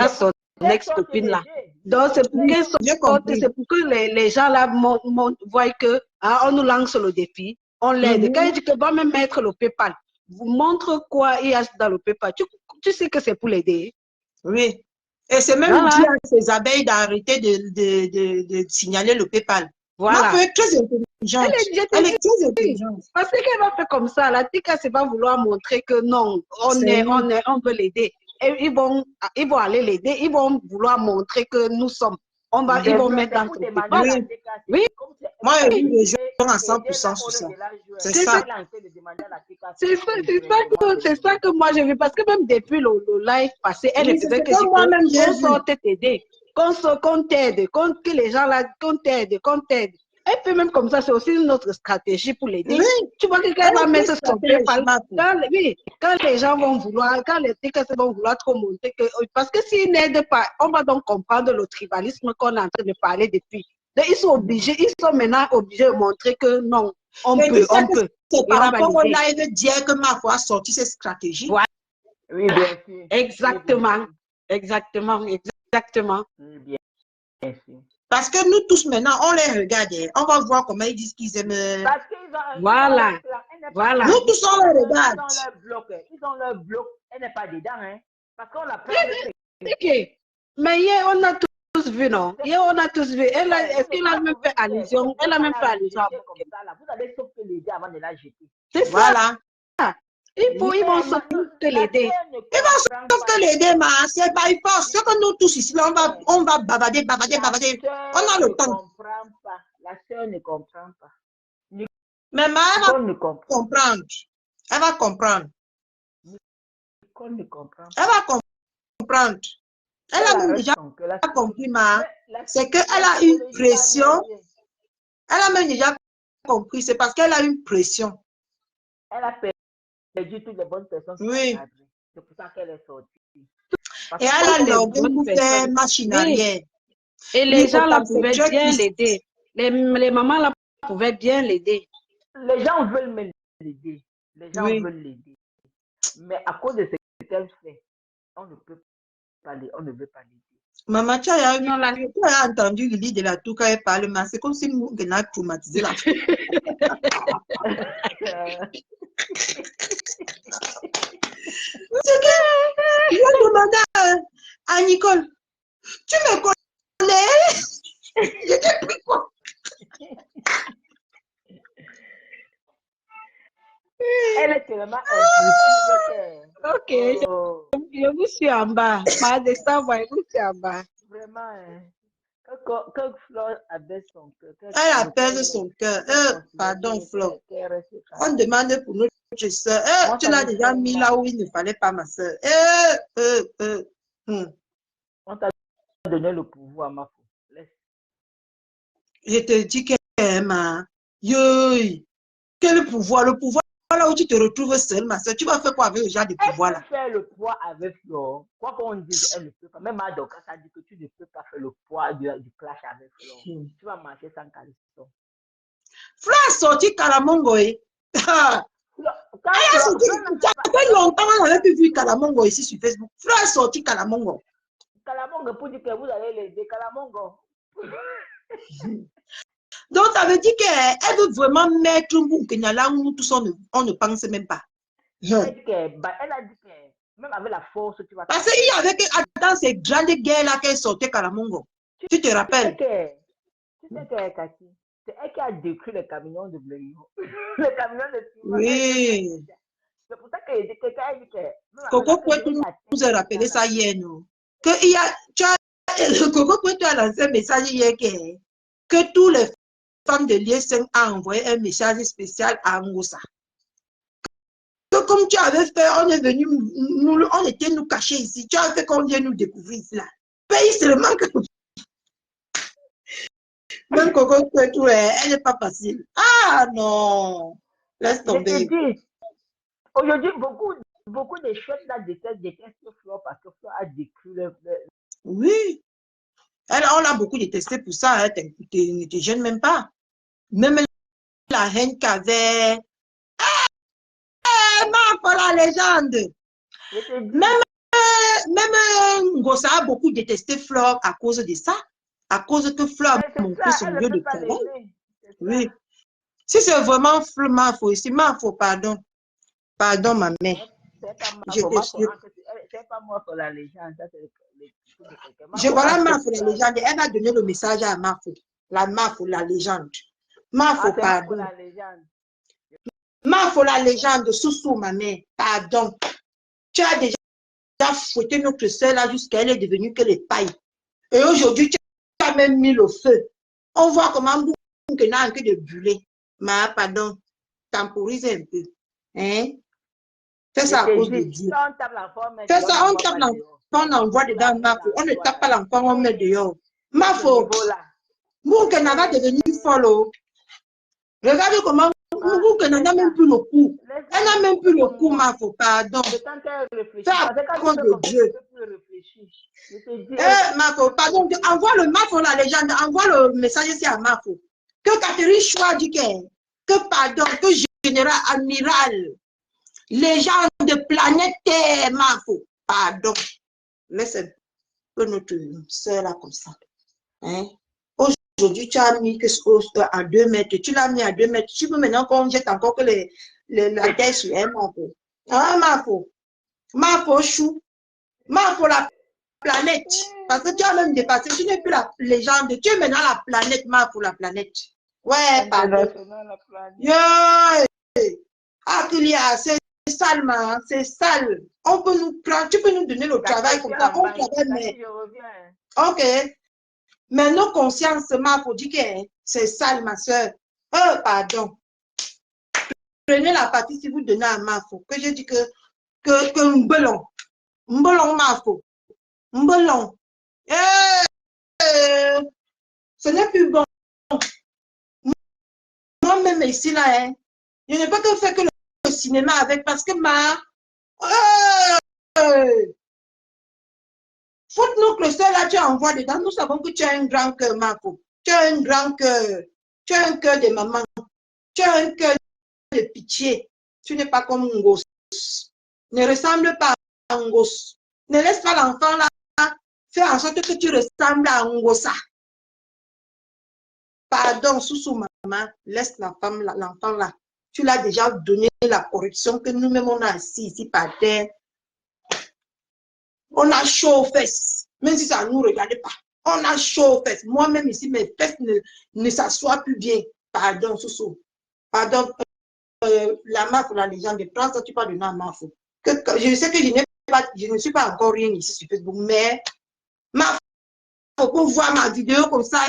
son Elle ex-copine là, l'aider. donc c'est pour qu'elle j'ai sorte, compris. c'est pour que les gens là voient que on nous lance le défi, on l'aide. Quand il dit que va même mettre le PayPal, vous montre quoi il y a dans le PayPal. Tu sais que c'est pour l'aider. Oui. Et c'est même Voilà, dit à ses abeilles d'arrêter de signaler le PayPal. voilà. Mafo est très intelligente. Je te Elle est très dis, intelligente. parce qu'elle va faire comme ça, la Tika, c'est pas vouloir montrer que non, on veut l'aider. Et ils vont aller l'aider, ils vont vouloir montrer que nous sommes. Ils vont mettre dans son demander PayPal. la Oui. TK. Oui, Comme c'est Moi, elle je qui lui veut rejoins à aider 100% là, sur on est ça. de la jouer. C'est c'est ça. ça. Elle est en train de demander à la TK. C'est ça que moi je veux. Parce que même depuis le live passé, elle ne Oui, c'est ce faisait que que dire moi-même j'ai qu'on vu. sorte t'aider, qu'on t'aide, que les gens là, qu'on t'aide. Elle fait même comme ça, c'est aussi notre stratégie pour l'aider. Oui. Tu vois que quand Elle elle va est très mettre son stratège, PayPal, Mafo. quand les gens vont vouloir, quand les TKC vont vouloir trop montrer que, parce que s'ils n'aident pas, on va donc comprendre le tribalisme qu'on est en train de parler depuis. Donc, ils sont maintenant obligés de montrer que non, on Et tu peut, sais on que peut. c'est Et par on va rapport au l'aider. live d'hier que Mafo a sorti ses stratégies. Voilà. Oui, bien sûr. Exactement. Exactement. Oui, bien sûr. Parce que nous tous maintenant, on les regarde. On va voir comment ils disent qu'ils aiment. Parce qu'ils ont Voilà. Voilà. Nous tous, on les regarde. Ils ont leur bloc. Ils ont leur bloc. Elle n'est pas dedans. Hein. Parce qu'on l'a pris avec Ok. Mais hier, on a tous vu, non? Hier, on a tous vu. Est-ce qu'elle a même fait allusion? Elle a même fait allusion à comme ça, là. Vous allez sauf que l'aider avant de la jeter. C'est ça. Voilà. Ils vont sauf que l'aider. Ils vont sauf que l'aider, mais c'est by force. C'est que nous tous ici, là, on va bavarder. On a le temps. La sœur ne comprend pas. Mais elle va Nicole ne comprend comprendre. Elle va comprendre. Nicole ne comprend pas. Elle va comprendre. Elle a même déjà compris, ma. C'est qu'elle a une pression. Elle a même déjà compris. C'est parce qu'elle a une pression. Elle a perdu toutes les bonnes personnes. Oui. C'est pour ça qu'elle est sortie. Et elle a l'orgueil pour faire machine arrière. Et les gens là pouvaient bien l'aider. Les mamans là pouvaient bien l'aider. Les gens veulent me l'aider. Les gens veulent l'aider. Mais à cause de ce qu'elle fait, on ne peut pas l'aider. On ne veut pas l'aider. Maman, tu as entendu Lily de la Tour quand elle parle, mais c'est comme si nous avons traumatisé la fille. Je vais demander à Nicole, tu me connais? Je t'ai pris quoi? Elle est tellement impulsive. Ok, je vous suis en bas. Ma descente, je vous suis en bas. Vraiment, quand Flore abaisse son cœur. Elle apaise son cœur. Pardon, Flore. On demande pour notre soeur. Tu l'as déjà mis là où il ne fallait pas, ma soeur. On t'a donné le pouvoir, ma fille. Laisse. Je te dis qu'elle m'a. Quel pouvoir? Le pouvoir là où tu te retrouves seule, ma soeur. Tu vas faire quoi avec le genre de pouvoir là? Elle peut faire le poids avec Flore. Quoi qu'on dise, elle ne peut pas. Même Adoka, ça dit que tu ne peux pas faire le poids du clash avec Flore. Tu vas marcher sans calisson. Flore a sorti Kalamongo. Ça fait longtemps qu'on n'avait plus vu Kalamongo ici sur Facebook. Flore a sorti Kalamongo. Kalamongo pour dire que vous allez l'aider. Kalamongo. Donc, ça veut dire qu'elle veut vraiment mettre un bout là où nous tous on ne pense même pas. Elle a dit que même avec la force, tu vas... Parce qu'il y avait dans ces grandes guerres-là qu'elle sortait Kalamongo. Tu te rappelles? Tu sais que Cathy, c'est elle qui a détruit les camions de Blériot. Les camions de ciment. Oui. C'est pour ça qu'elle dit que... Coco Kouetou nous a rappelé ça hier, non? Coco Kouetou a lancé un message hier que tous les femmes de l'ISN a envoyé un message spécial à Angossa. Que comme tu avais fait, on est venu, on était nous cachés ici. Tu as fait qu'on vient nous découvrir ici là. Pays seulement que... Même Coco Petou, elle n'est pas facile. Ah non, laisse Je te tomber. dis, aujourd'hui, beaucoup de chouettes là détestent Flore parce que Flore a décrit Oui, elle, on l'a beaucoup détesté pour ça. Hein. Ne te gêne même pas. Même la haine qu'avait. Pour la légende. Je te dis, Même Ngossa a beaucoup détesté Flore à cause de ça. À cause que Flore mais a c'est montré ça, son elle ne lieu de peut pas travail. l'aimer. C'est ça. Oui. Si c'est vraiment Mafo ici, Mafo, pardon. Pardon, ma mère. C'est pas moi Je pour t'excuse. c'est pas moi pour la légende. Ça, c'est le truc de quelqu'un. Voilà Mafo, la légende. Elle va donner le message à Mafo. La Mafo, la légende. Mafo, Ah, c'est moi pour pardon. la légende. Mafo, la légende, Soussou, ma mère. Pardon. Tu as déjà fouetté notre sœur là jusqu'à elle est devenue que les pailles. Et aujourd'hui, tu as même mis le feu. On voit comment Mbouke n'a que de brûler. Mais pardon, temporise un peu. Hein? Fais ça à cause de Dieu. Quand on tape l'enfant, Fais ça, on tape l'enfant, on envoie dedans Mafo. On ne tape pas l'enfant, on met dehors. Mafo, Mbouke n'a pas devenu follow. Regarde comment Mbouke n'a même plus le coup. Elle n'a même plus le coup, Mafo, pardon. Je tente de réfléchir. Fais à Parce que cause quand tu de peux Dieu. réfléchir. Je te dis. Mafo, pardon, envoie le Mafo, la légende, envoie le message ici à Mafo. Que Catherine Choix dit que pardon, que général amiral, les gens de planète Terre, Mafo, pardon. Laisse un peu notre soeur là comme ça. Hein? Aujourd'hui, tu as mis quelque chose à 2 mètres, tu l'as mis à 2 mètres. Tu veux maintenant qu'on jette encore que la terre sur elle, Mafo. Hein, Mafo? Mafo chou. Mafo la planète. Parce que tu as même dépassé, tu n'es plus la légende, tu es maintenant la planète, Mafo la planète. Ouais, pardon. Yeah. Ah, Kylia, c'est sale, man, c'est sale. On peut nous prendre, tu peux nous donner le travail comme ça. On travaille, mais. Ok. Mais nos consciences, Mafo dit que c'est sale, ma soeur. Oh, pardon. Prenez la partie si vous donnez à Mafo. Que je dis que Mbelon. Mbelon, Mafo. Mbelon. Ce n'est plus bon. Moi-même ici, là, hein, je n'ai pas que faire que le cinéma avec parce que faut-nous que le seul là, tu envoies dedans. Nous savons que tu as un grand cœur, Marco. Tu as un grand cœur. Tu as un cœur de maman. Tu as un cœur de pitié. Tu n'es pas comme un gosse. Ne ressemble pas à un gosse. Ne laisse pas l'enfant là faire en sorte que tu ressembles à un gosse. Pardon, Soussou, maman, laisse l'enfant là. Tu l'as déjà donné la correction que nous-mêmes on a assis ici par terre. On a chaud aux fesses, même si ça ne nous regarde pas. On a chaud aux fesses. Moi-même ici, mes fesses ne s'assoient plus bien. Pardon, Soussou. Pardon, la marque ou la légende, prends ça, tu parles de la marque. Je sais que je ne suis pas encore rien ici sur Facebook, mais faut voir ma vidéo comme ça.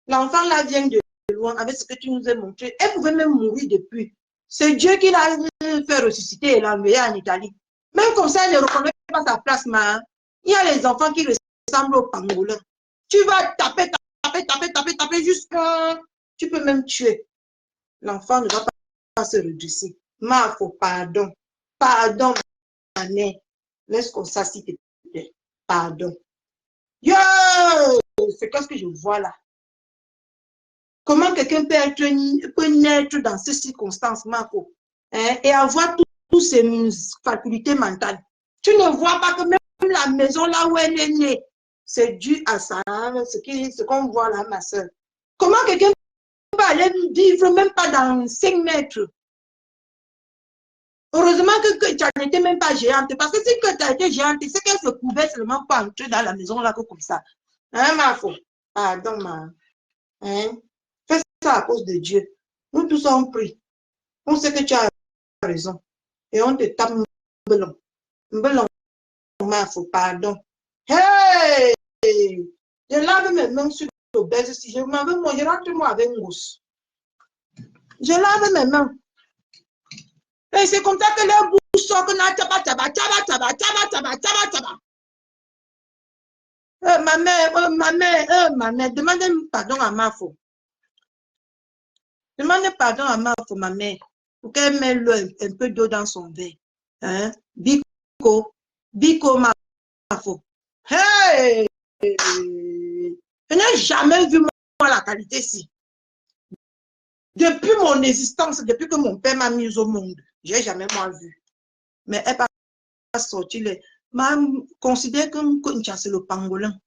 L'enfant là vient de loin avec ce que tu nous as montré. Elle pouvait même mourir depuis. C'est Dieu qui l'a fait ressusciter et l'a envoyé en Italie. Même comme ça, elle ne reconnaît pas sa place, ma. Il y a les enfants qui ressemblent aux pangolins. Tu vas taper jusqu'à... Tu peux même tuer. L'enfant ne va pas se redresser. Ma, faut pardon. Pardon, ma mère. Laisse comme ça, s'il te plaît. Pardon. Yo! C'est qu'est-ce que je vois là? Comment quelqu'un peut naître dans ces circonstances, Marco, hein, et avoir toutes ces facultés mentales? Tu ne vois pas que même la maison là où elle est née, c'est dû à ça, ce qu'on voit là, ma soeur. Comment quelqu'un peut aller vivre même pas dans 5 mètres? Heureusement que tu n'étais même pas géante, parce que si tu as été géante, c'est qu'elle se pouvait seulement pas entrer dans la maison là comme ça. Hein, Marco? Pardon, ma. Hein? Fais ça à cause de Dieu. Nous tous on prie. On sait que tu as raison. Et on te tape Mbelon. Mbelon, Mafo, pardon. Hey! Je lave mes mains sur le baiser. Si je m'en veux, moi, je rentre moi avec une gosse. Je lave mes mains. Et c'est comme ça que leur bouche sort que na taba. Ma mère, demandez pardon à Mafo. Demandez pardon à Mafo, ma mère, pour qu'elle mette un peu d'eau dans son verre. Hein? Biko, Biko Mafo. Hey! Je n'ai jamais vu moi la qualité ici. Depuis mon existence, depuis que mon père m'a mise au monde, je n'ai jamais moi vu. Mais elle n'a pas sorti les... M'a considéré comme c'est le pangolin.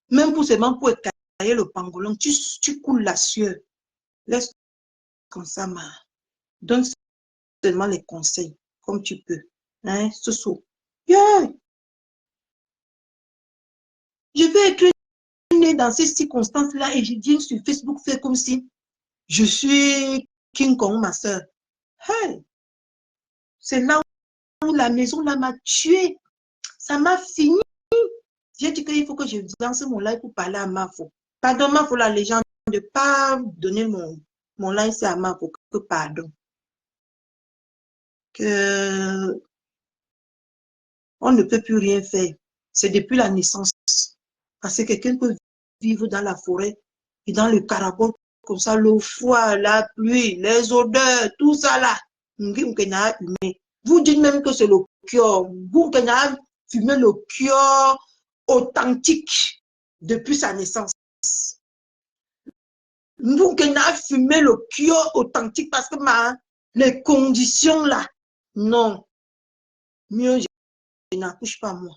Même pour seulement pour écailler le pangolin, tu coules la sueur. Laisse comme ça, ma. Donne seulement les conseils, comme tu peux. Hein, ce saut. Yeah. Je vais être née dans ces circonstances-là et je viens sur Facebook faire comme si je suis King Kong, ma soeur. Hey. C'est là où la maison là m'a tué. Ça m'a fini. J'ai dit qu'il faut que je lance mon live pour parler à Mafo. Pardon, Mafo, la légende de ne pas donner mon live, c'est à Mafo. Que pardon. Que on ne peut plus rien faire. C'est depuis la naissance. Parce que quelqu'un peut vivre dans la forêt et dans le caracol, comme ça, le froid, la pluie, les odeurs, tout ça là. Vous dites même que c'est le cure. Vous fumez le cure authentique depuis sa naissance. Vous fumez le cure authentique parce que les conditions là, non. Mieux, je n'accouche pas moi.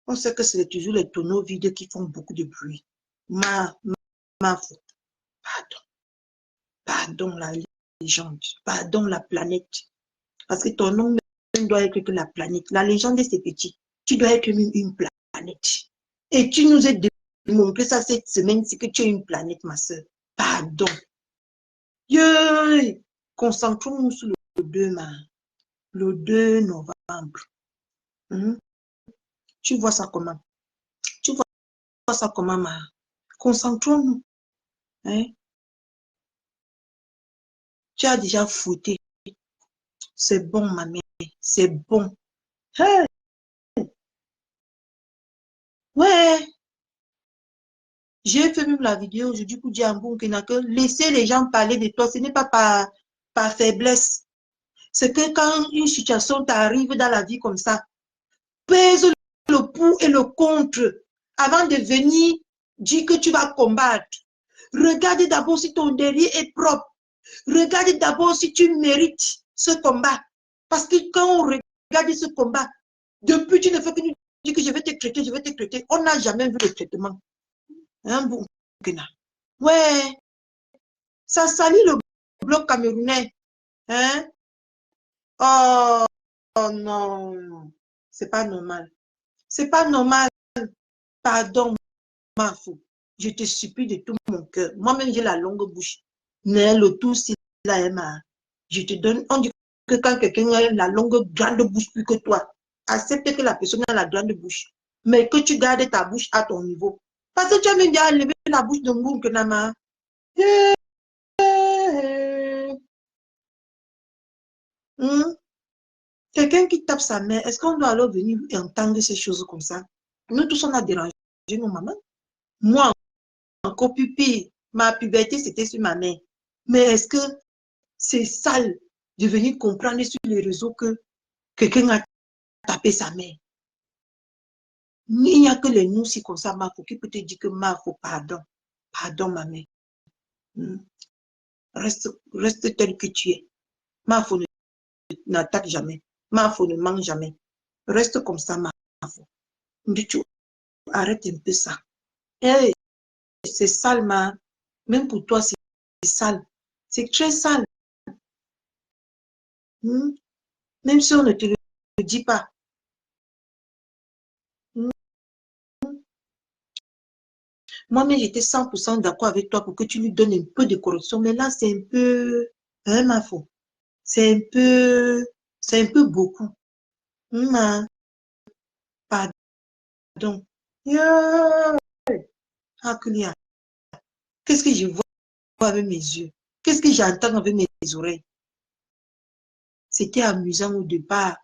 On sait que c'est toujours les tonneaux vides qui font beaucoup de bruit. Pardon. Pardon la légende. Pardon la planète. Parce que ton nom même doit être que la planète. La légende, c'est petit. Tu dois être même une planète. Et tu nous as démontré ça cette semaine-ci que tu es une planète, ma soeur. Pardon. Concentrons-nous sur le 2, le 2 novembre. Tu vois ça comment? Tu vois ça comment, ma? Concentrons-nous. Hein? Tu as déjà fouetté. C'est bon, ma mère. C'est bon. Hey! Ouais. J'ai fait même la vidéo aujourd'hui pour dire à Mbou que laisser les gens parler de toi, ce n'est pas par faiblesse. C'est que quand une situation t'arrive dans la vie comme ça, pèse le pour et le contre avant de venir dire que tu vas combattre. Regarde d'abord si ton derrière est propre. Regarde d'abord si tu mérites ce combat. Parce que quand on regarde ce combat, depuis tu ne fais que nous dire que je vais te traiter, je vais te traiter. On n'a jamais vu le traitement. Hein, ouais, ça salit le bloc camerounais. Hein? Oh, oh non, c'est pas normal. C'est pas normal. Pardon, Mafo. Je te supplie de tout mon cœur. Moi-même, j'ai la longue bouche. Mais le tout, c'est là, Emma. Je te donne. On dit que quand quelqu'un a la longue, grande bouche plus que toi, accepte que la personne a la grande bouche. Mais que tu gardes ta bouche à ton niveau. Parce que tu as même déjà levé la bouche de Ngoum Nama. Quelqu'un qui tape sa mère, est-ce qu'on doit alors venir entendre ces choses comme ça? Nous tous, on a dérangé nos mamans. Moi, encore plus pire, ma puberté, c'était sur ma mère. Mais est-ce que c'est sale de venir comprendre sur les réseaux que quelqu'un a tapé sa mère? Il n'y a que les nous, si comme ça, Marco, qui peut te dire que Marco, pardon. Pardon, ma mère. Reste tel que tu es. Marco n'attaque jamais. Marco ne mange jamais. Reste comme ça, Marco. Arrête un peu ça. Hey, c'est sale, même pour toi, c'est sale. C'est très sale. Même si on ne te le dit pas. Moi-même, j'étais 100% d'accord avec toi pour que tu lui donnes un peu de correction. Mais là, c'est un peu... Hein, Mafo? C'est un peu beaucoup. Pardon. Ah, qu'est-ce que je vois avec mes yeux? Qu'est-ce que j'entends avec mes oreilles? C'était amusant au départ.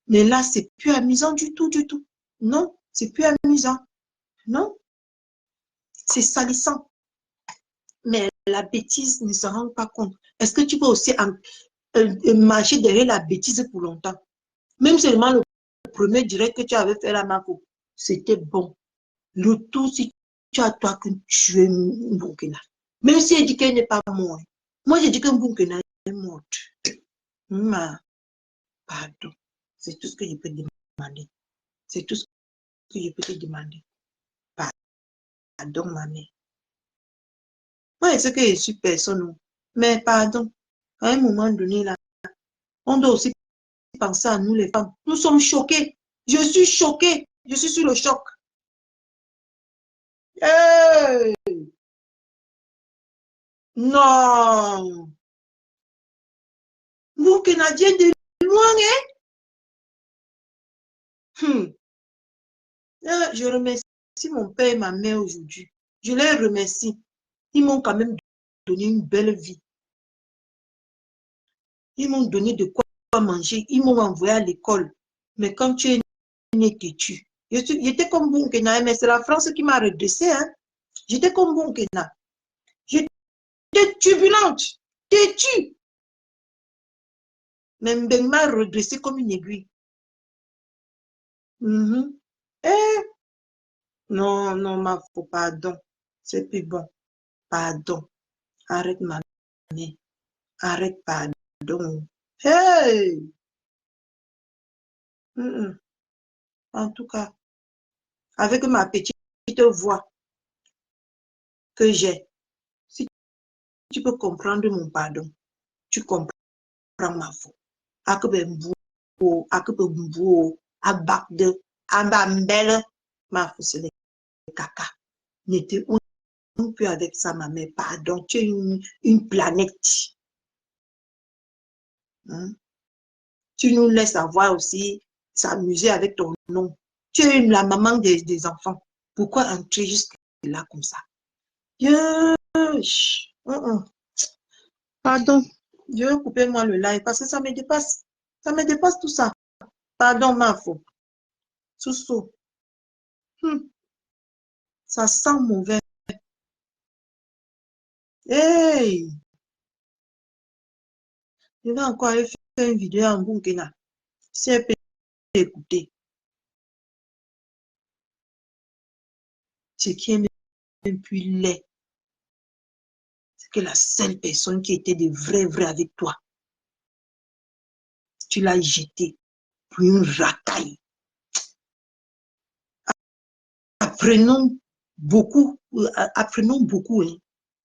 Mais là, c'est plus amusant du tout, du tout. Non, c'est plus amusant. Non, c'est salissant. Mais la bêtise ne se rend pas compte. Est-ce que tu peux aussi marcher derrière la bêtise pour longtemps? Même seulement le premier direct que tu avais fait la Marco, c'était bon. Le tout, si tu as toi que tu es Mbunkena. Même si elle dit qu'elle n'est pas morte. Moi, j'ai dit que Mbunkena est morte. Pardon. C'est tout ce que je peux demander. C'est tout ce que je peux te demander. Pardon, ma mère. Moi, c'est que je suis personne. Mais pardon. À un moment donné, là, on doit aussi penser à nous, les femmes. Nous sommes choqués. Je suis choquée. Je suis sur le choc. Hey! Non. Vous, Canadiens de loin, hein? Je remercie mon père et ma mère aujourd'hui. Je les remercie. Ils m'ont quand même donné une belle vie. Ils m'ont donné de quoi manger. Ils m'ont envoyé à l'école. Mais quand tu es né têtu, j'étais comme Bunkena, mais c'est la France qui m'a redressé. Hein? J'étais comme Bunkena. J'étais turbulente, têtue. Mais Mbeng m'a redressé comme une aiguille. Non, non, ma faux, pardon. C'est plus bon. Pardon. Arrête, ma mère. Arrête, pardon. Hey! En tout cas, avec ma petite voix que j'ai, si tu peux comprendre mon pardon, tu comprends ma faute. Akebe mbuo, abakde, ambambele, ma faute, c'est les caca. N'était un peu avec ça, ma mère. Pardon, tu es une planète. Hein? Tu nous laisses avoir aussi, s'amuser avec ton nom. Tu es la maman des enfants. Pourquoi entrer jusque là comme ça? Pardon, je vais couper moi le live parce que ça me dépasse. Ça me dépasse tout ça. Pardon, ma faute. Sous-sous. Ça sent mauvais. Hey! Je vais encore aller faire une vidéo en Bunkena. Si elle peut écouter. Ce qui est même plus laid, c'est que la seule personne qui était de vrai avec toi, tu l'as jeté pour une racaille. Apprenons beaucoup hein,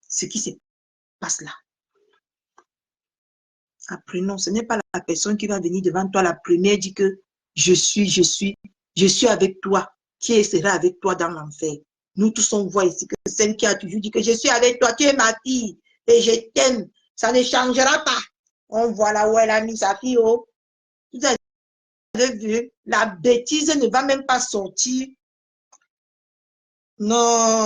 ce qui se passe là. Apprenons, ce n'est pas la personne qui va venir devant toi la première dit que je suis avec toi, qui sera avec toi dans l'enfer. Nous tous on voit ici que celle qui a toujours dit que je suis avec toi, tu es ma fille et je t'aime, ça ne changera pas. On voit là où elle a mis sa fille. Oh. Vous avez vu, la bêtise ne va même pas sortir. Non.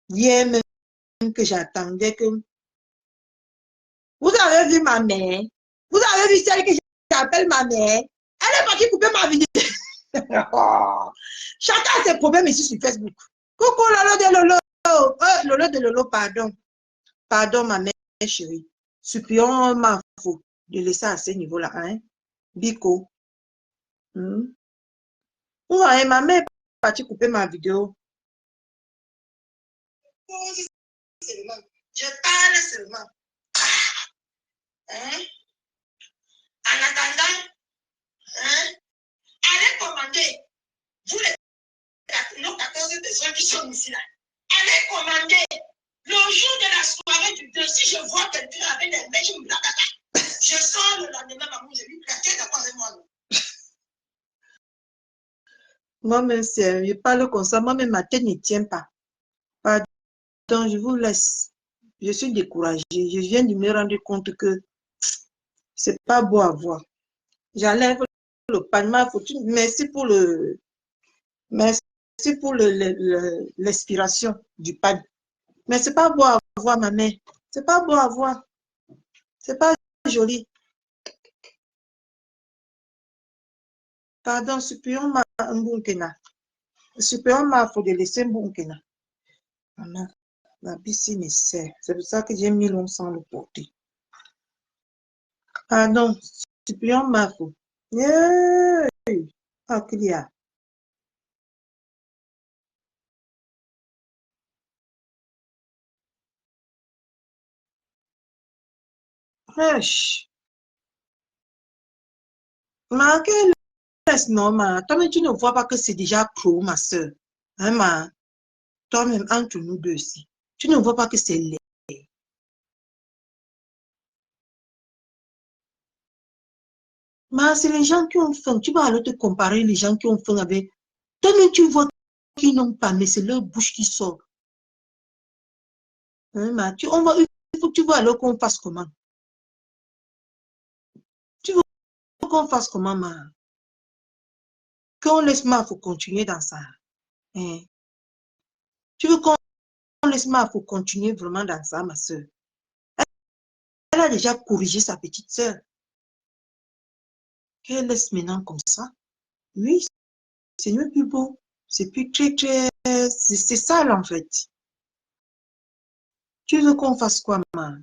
Hier même que j'attendais que... Vous avez vu ma mère? Vous avez vu celle que j'appelle ma mère? Elle est partie couper ma vidéo. Chacun a ses problèmes ici sur Facebook. Coucou Lolo de Lolo. Lolo de Lolo, pardon. Pardon ma mère chérie. Supplions ma faute de laisser à ce niveau-là. Hein? Biko. Ouais, ma mère est partie couper ma vidéo. Je parle seulement. Hein? En attendant, hein? Allez commander. Vous nos 14 personnes qui sont ici là. Allez commander. Le jour de la soirée du 2, si je vois quelqu'un avec des mèches, je sors le lendemain, maman, je lui dis, tu es d'accord avec moi, non? Moi-même, je parle comme ça. Moi-même, ma tête ne tient pas. Pardon, je vous laisse. Je suis découragée. Je viens de me rendre compte que C'est pas beau à voir. J'enlève le panier. Merci pour le... Merci pour l'expiration du pad. Mais c'est pas beau à voir, ma mère. C'est pas beau à voir. C'est pas joli. Pardon, supplions ma mbunkena. Supplions ma faut de laisser mbunkena. Maman, la piscine est serre. C'est pour ça que j'ai mis longtemps le porter. Pardon, supplions ma faut. Yeah. Ah, qu'il y a. Wesh. Ma, quelle laisse, non, ma. Toi-même, tu ne vois pas que c'est déjà pro, ma soeur. Hein, ma. Toi-même, entre nous deux aussi. Tu ne vois pas que c'est laid. Ma, c'est les gens qui ont faim. Tu vas alors te comparer les gens qui ont faim avec. Toi-même, tu vois qu'ils n'ont pas, mais c'est leur bouche qui sort. Hein, ma. Il faut que tu vois alors qu'on fasse comment. Tu veux qu'on fasse comment, ma. Qu'on laisse ma, faut continuer dans ça. Hein. Tu veux qu'on laisse ma, faut continuer vraiment dans ça, ma soeur. Elle a déjà corrigé sa petite soeur. Qu'elle laisse maintenant comme ça. Oui, c'est mieux plus beau. C'est plus très, très... C'est sale, en fait. Tu veux qu'on fasse quoi, ma?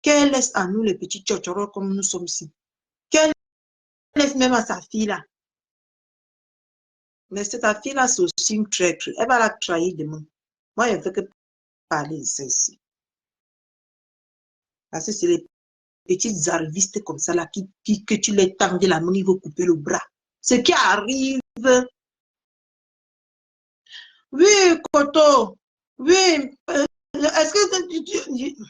Qu'elle laisse à nous, les petits tchotchoros, comme nous sommes ici. Qu'elle laisse même à sa fille, là. Mais c'est ta fille, là, c'est aussi une traître. Elle va la trahir demain. Moi, je ne fais que parler de ça ici. Parce que c'est les petites arrivistes comme ça, là, que tu les tends de la main, ils vont couper le bras. Ce qui arrive... Oui, Koto. Oui. Est-ce que...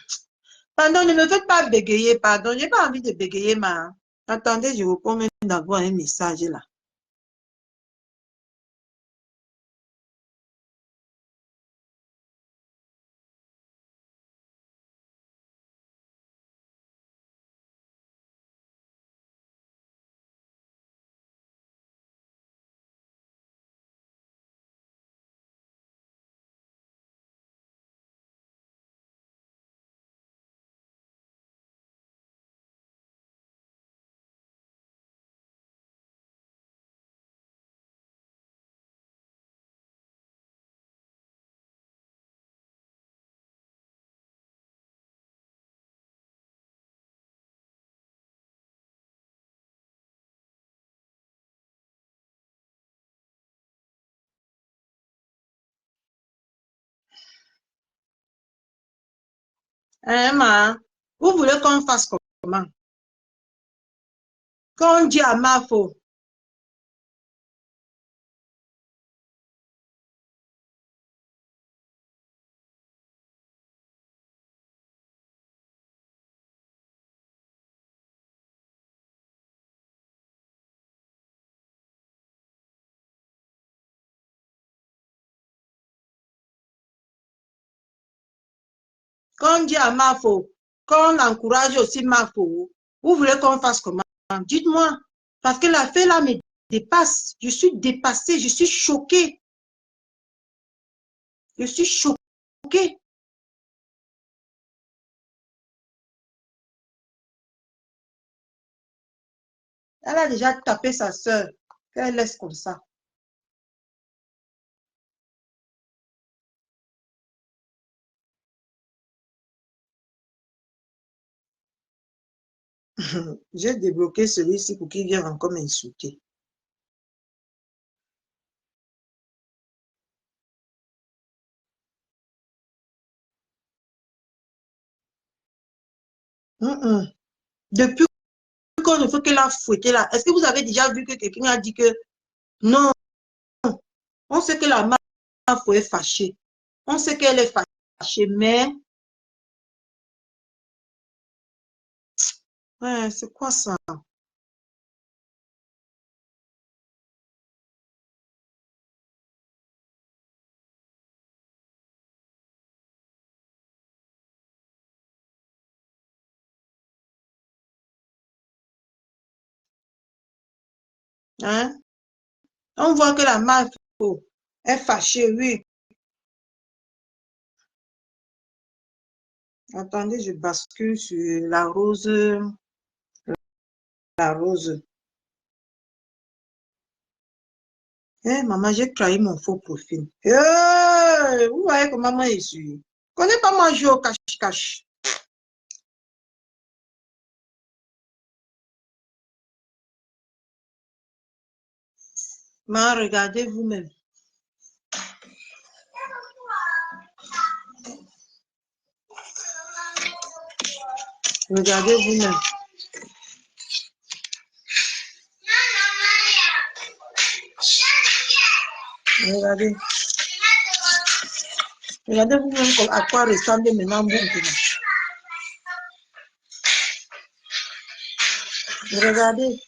Pardon, ne me faites pas bégayer, pardon. Je n'ai pas envie de bégayer, ma. Attendez, je vous promets d'avoir un message là. Hein, ma? Vous voulez qu'on fasse comment? Qu'on dit à ma faux. Qu'on dit à ma faux. Qu'on encourage aussi ma faux. Vous voulez qu'on fasse comment? Dites-moi. Parce que la fée là me dépasse. Je suis dépassée. Je suis choquée. Je suis choquée. Elle a déjà tapé sa soeur. Qu'elle laisse comme ça. J'ai débloqué celui-ci pour qu'il vienne encore m'insulter. Depuis qu'on ne fait que la fouetter là, est-ce que vous avez déjà vu que quelqu'un a dit que non, on sait que la fou est fâchée. On sait qu'elle est fâchée, mais ouais, c'est quoi ça? Hein? On voit que la meuf est fâchée, oui. Attendez, je bascule sur la rose. La rose. Eh, maman, j'ai trahi mon faux profil. Vous voyez comment maman est sûre. Je connais pas moi jouer au cache-cache. Mais regardez vous-même. Regardez vous-même. Regardez. Regardez vous-même à quoi ressemble maintenant Mbunkina. Regardez.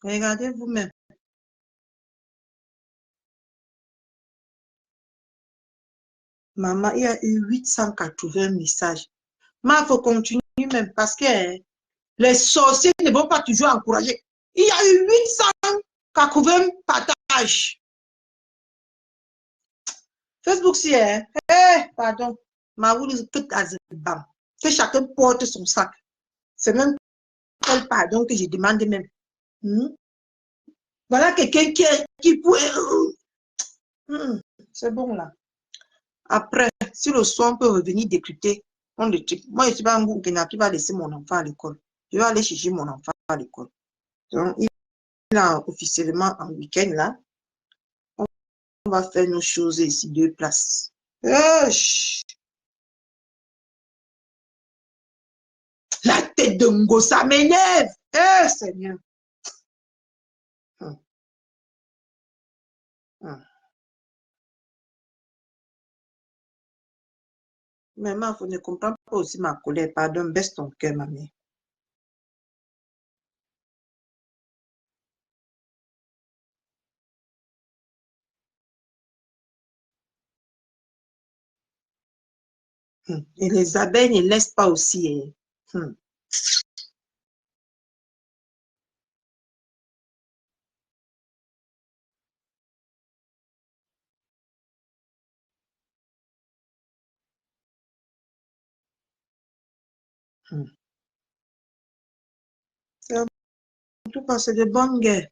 Regardez vous-même. Maman, il y a eu 880 messages. Mais il faut continuer même parce que les sorciers ne vont pas toujours encourager. Il y a eu 880 partages. Facebook, si, pardon. Que chacun porte son sac. C'est même quel pardon que je demande même. Voilà quelqu'un qui pourrait... c'est bon là. Après, si le soir on peut revenir décrypter, on le check. Moi, je ne suis pas un goût qui va laisser mon enfant à l'école. Je vais aller chercher mon enfant à l'école. Donc, il est officiellement en week-end là. On va faire nos choses ici, 2 places. La tête de Ngo, ça m'énerve. Seigneur. Maman, vous ne comprenez pas aussi ma colère. Pardon, baisse ton cœur, ma mère. Et les abeilles ne laissent pas aussi. En tout cas, c'est de bonnes guerres.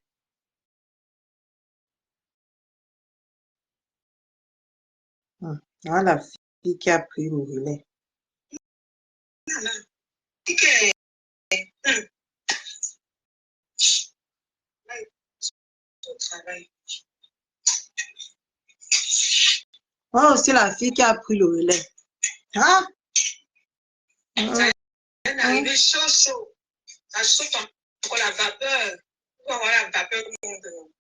Voilà la fille qui a pris le relais. Oh, c'est la fille qui a pris le relais. Hein? Elle est arrivée chaud. Ça saute encore la vapeur. Pour avoir la vapeur du monde.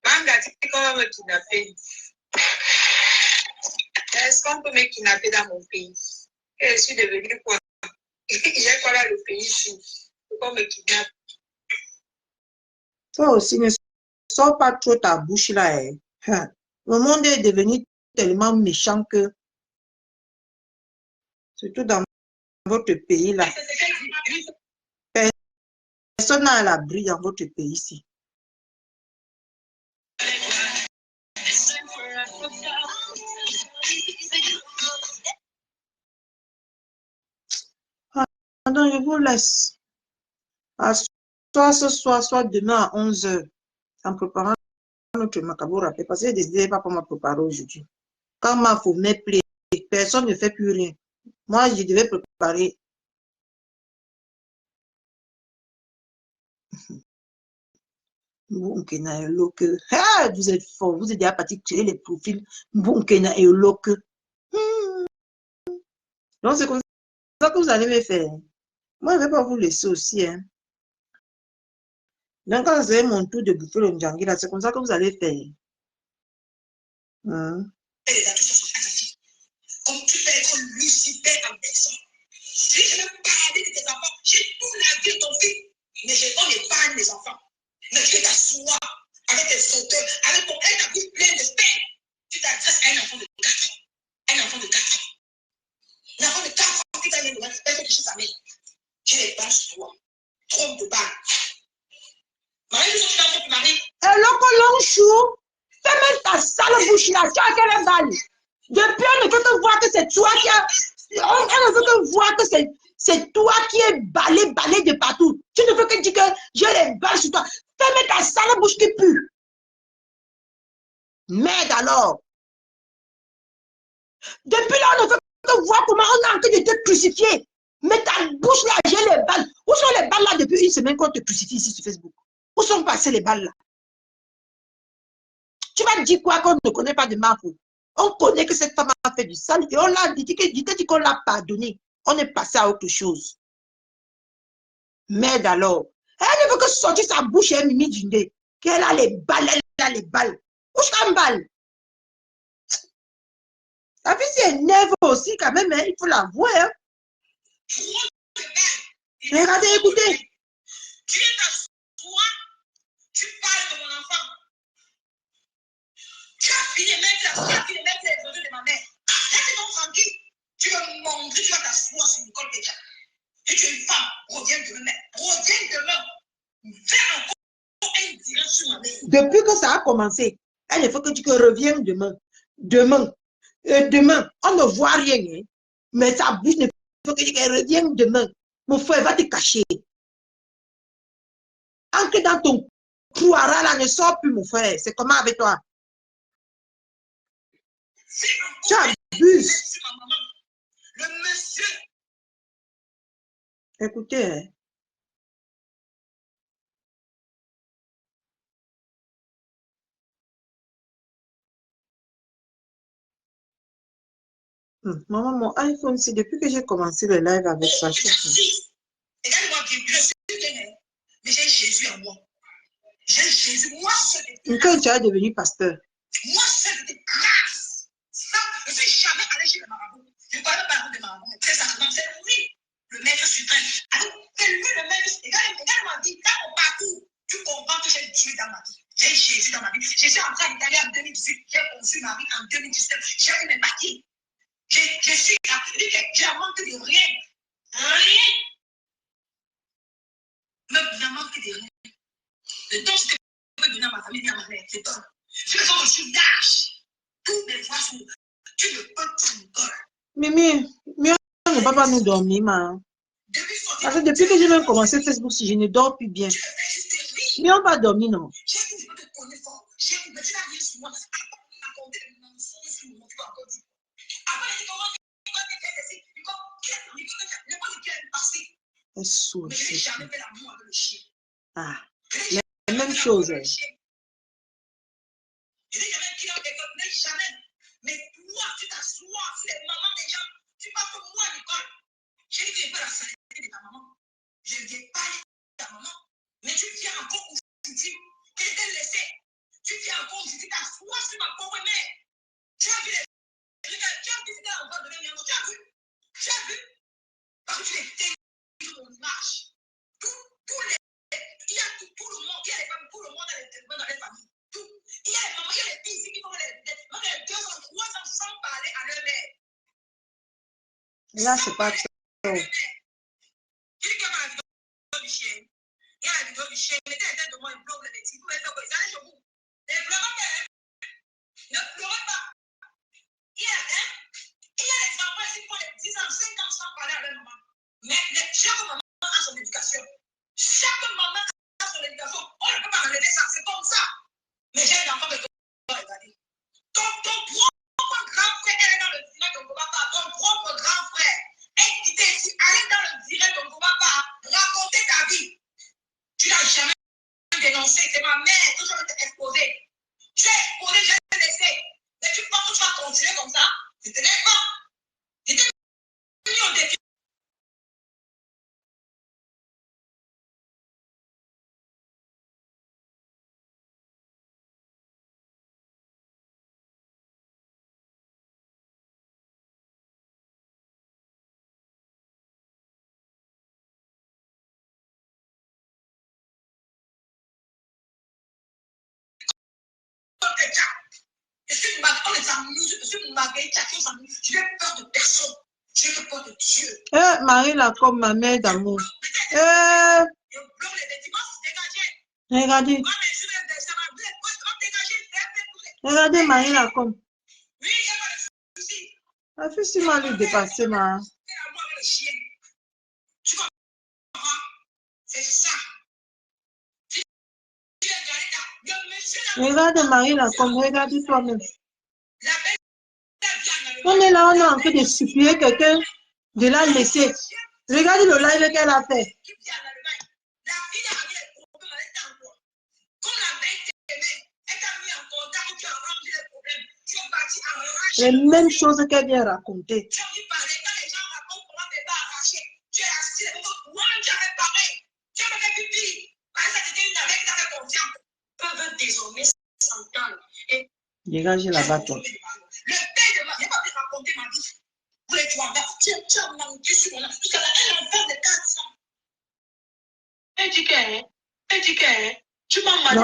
Manga, tu sais comment me kidnapper. Est-ce qu'on peut me kidnapper dans mon pays? Et je suis devenue quoi? J'ai quoi là le pays ici? Pourquoi me kidnapper? Toi aussi, ne sors pas trop ta bouche là. Le monde est devenu tellement méchant que, surtout dans votre pays là, personne n'a l'abri dans votre pays ici. Donc, je vous laisse. Soit ce soir, soit demain à 11h, en préparant notre macabre rappel, parce que j'ai décidé pas pour me préparer aujourd'hui. Quand ma fournée plaît, personne ne fait plus rien. Moi, je devais préparer. Mbunkena et Loke. Vous êtes fort, vous êtes déjà parti créer les profils Mbunkena et Loke. Donc, c'est comme ça que vous allez me faire. Moi, je ne vais pas vous laisser aussi. Donc, quand vous avez mon tour de bouffer le Ndjangi, là, c'est comme ça que vous allez faire. Comme tu peux être lucide en personne. Si je veux parler de tes enfants, j'ai tout la vie de ton fils. Mais je donne l'épargne des enfants. Mais tu es t'asseoir avec tes photos, avec ton elle ta bouche pleine de sperme. Tu t'adresses à un enfant de 4 ans. Un enfant de 4 ans. Un enfant de 4 ans qui t'a mis devant, elle fait toucher sa mère. J'ai les balles sur toi. Trompe de balles. Marie, tu t'en fous, Marie. Loco Longchou, ferme ta sale bouche là, tu as quelle balle? Depuis, on ne peut que voir que c'est toi qui a. On ne veut que voir que c'est toi qui es balé de partout. Tu ne veux que dire que j'ai les balles sur toi. Ferme ta sale bouche qui pue. Merde alors. Depuis là, on ne veut que voir comment on a en train de te crucifier. Mais ta bouche là, j'ai les balles. Où sont les balles là depuis une semaine qu'on te crucifie ici sur Facebook? Où sont passées les balles là? Tu vas dire quoi qu'on ne connaît pas de Marco? On connaît que cette femme a fait du sale et on l'a dit qu'on l'a pardonné. On est passé à autre chose. Merde alors. Elle ne veut que sortir sa bouche et mimi du nez. Qu'elle a les balles, elle a les balles. Bouge comme balle. La fille s'énerve aussi quand même, hein, il faut l'avouer. Hein. Regardez, écoutez. Tu es t'asseoir, tu parles de mon enfant. Tu as fini de mettre les photos de ma mère. Laisse donc tranquille. Tu veux me montrer, tu vas t'asseoir sur Nicole déjà. Et tu es une femme, reviens demain. Reviens demain. Fais encore un direct sur ma mère. Depuis que ça a commencé, il faut que tu reviennes demain. Demain. Demain, on ne voit rien. Hein. Mais sa bouche ne faut que tu reviennes demain. Mon frère va te cacher. Entre dans ton couloir là, ne sors plus, mon frère. C'est comment avec toi? Tu abuses. Le monsieur. Écoutez, hein. Maman, mon iPhone, c'est depuis que j'ai commencé le live avec Sacha. Regarde-moi bien, je suis bien, mais j'ai Jésus en moi. J'ai Jésus, moi seul. Quand tu es devenu pasteur? Moi seul de grâce. Ça, je ne suis jamais allé chez le marabout. Je ne parle pas de marabout, mais très sacrément, c'est lui, le maître suprême. Alors, c'est lui le maître suprême. Regarde-moi bien, dans mon parcours, tu comprends que j'ai Dieu dans ma vie. J'ai Jésus dans ma vie. Jésus est entré en Italie en 2018. J'ai conçu Marie en 2017. J'ai eu mes papiers. Je suis catholique, j'ai un manque de rien. Rien. Même un manque de rien. Le don, c'est que je peux donner à ma famille et à ma mère. C'est don. Je fais comme je suis lâche. Toutes mes voix sont. Tu ne peux pas encore. Mimi, on ne va pas nous dormir, ma. Parce que depuis que j'ai même commencé Facebook, si je ne dors plus bien. Mais on va dormir, non? J'ai dit, je te connais fort. J'ai dit, mais tu n'as rien sur moi. Raconter les mensonges sur moi, tu vas encore dire. Après, il commence mais je n'ai jamais fait l'amour avec le chien. Ah, la même chose. Je n'ai jamais killé quelqu'un, jamais. Mais toi, tu t'assois sur les mamans des gens. Tu passes comme moi à l'école. J'ai dit que je n'ai pas la santé de ta maman. Je ne viens pas de ta maman. Mais tu viens encore aujourd'hui. Tu t'es laissé. Tu viens encore aujourd'hui. Tu t'assois sur ma pauvre mère. Tu as vu les. Tu as vu ce encore de l'année. Tu as vu. Tu as vu. Parce que tu es ton image. Tous les. Il y a tout le monde. Il y a les femmes, tout le monde dans les familles. Tout. Il y a les mamans, il y a les filles ici qui font les 2 ans, 3 ans sans parler à leur mère. Là, c'est pas trop. Tu dis que ma vidéo du chien. Il y a la vidéo du chien. Mettez la tête de moi, il bloque les bêtises. Vous mettez quoi? Ils allaient chez vous. Ne pleurez pas. Ne pleurez pas. Il y a les enfants ici qui font les 10 ans, 5 ans sans parler à leur maman. Mais chaque maman a son éducation. Chaque maman a son éducation. On ne peut pas enlever ça. C'est comme ça. Mais j'ai un enfant de regarder. Ton propre grand frère est dans le direct, on ne va pas. Ton propre grand frère est quitté ici. Allez dans le direct, on ne va pas. Raconter ta vie. Tu n'as jamais dénoncé. C'est ma mère que je vais t'exposer. Tu es exposé, je vais te laisser. Mais tu penses que tu vas continuer comme ça? Je ne te laisse pas. Je t'ai mis au défi. Je suis on les amuse, je suis Marguerite, je n'ai peur de personne. Je n'ai peur de Dieu. Marie là comme ma mère d'amour. Regardez. Regardez Marie là comme. La fille si mal dépassée, ma. C'est ça. Regarde Marie là comme, regarde toi-même. On est là, on est en train de supplier quelqu'un de la laisser. Regardez le live qu'elle a fait. Les mêmes choses qu'elle vient raconter. Dégagez là-bas, toi. Le père de ma, il n'a pas pu raconter ma vie. Vous les tuez, tu as manqué sur mon âme. Parce qu'elle a un enfant de 4 ans. Elle dit que, tu m'as manipulé.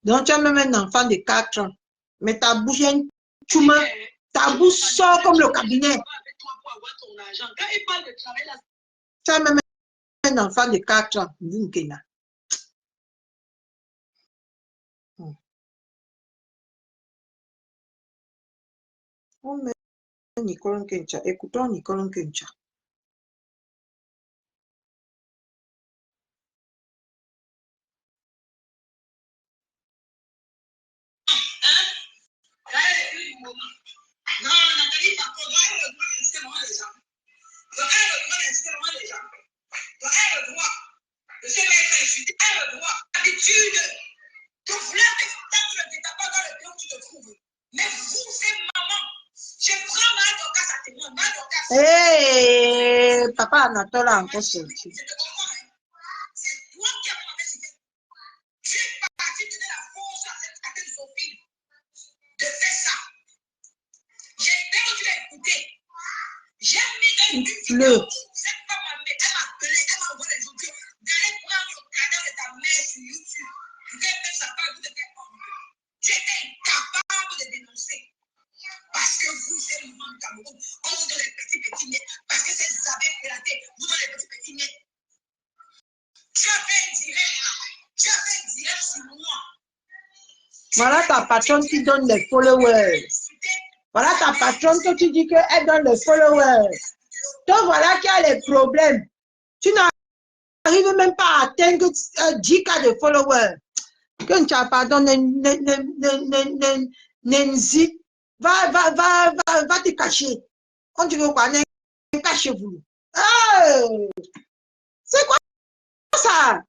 Donc, tu as même un enfant de 4 ans. Mais ta bouche, ta bouche sort comme le cabinet. Quand il parle de travail, là, Tu as même un enfant de 4 ans. Bunkena. On met Nicole Nkencha. Écoutons Nicole Nkencha. non, Nathalie, par contre, elle a le droit d'insister devant les gens. Elle a le droit d'insister devant les gens. Elle a le droit de se mettre insulté. Elle a le droit. L'habitude que vous l'avez fait, t'as pas dans le pays où tu te trouves. Mais vous, c'est maman. Je prends ma docase à témoin. Ma docase. Hé, papa Anatole a encore sorti. Je te comprends, hein. C'est toi qui as demandé ce que tu es parti donner la force à cette Sophie de faire ça. J'espère que tu l'as écouté. J'ai mis une vidéo. Cette femme elle m'a appelé, elle m'a envoyé les audios. D'aller prendre le cadavre de ta mère sur YouTube. Pour qu'elle fasse sa part de faire enlever. Tu étais incapable de dénoncer. Parce que vous, c'est le mouvement du Cameroun. On vous donne les petits nez. Parce que c'est vous avez prélaté. Vous donnez les petits nez. Tu as fait un direct. Tu as fait un direct sur moi. Voilà ta patronne qui donne les followers. Voilà ta patronne que tu dis qu'elle donne les followers. Donc voilà qui a les problèmes. Tu n'arrives même pas à atteindre 10 cas de followers. Que tu as pardon, Nenzi, va te cacher. Quand tu veux quoi, cachez-vous. C'est quoi ça?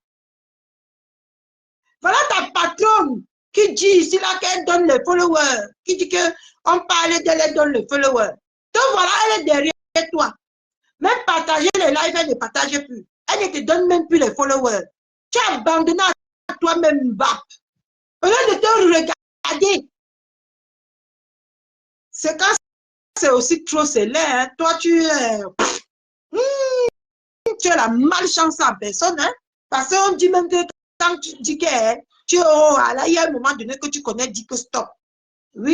Voilà ta patronne qui dit ici là qu'elle donne les followers, qui dit qu'on parlait d'elle, elle donne les followers. Donc voilà, elle est derrière toi. Même partager les lives, elle ne partage plus. Elle ne te donne même plus les followers. Tu as abandonné à toi-même, Mbap. Au lieu de te regarder. C'est quand c'est aussi trop célèbre. Hein. Toi, tu es la malchance en personne. Hein. Parce qu'on dit même que quand tu dis que tu es oh, là, il y a un moment donné que tu connais, dis que stop. Oui.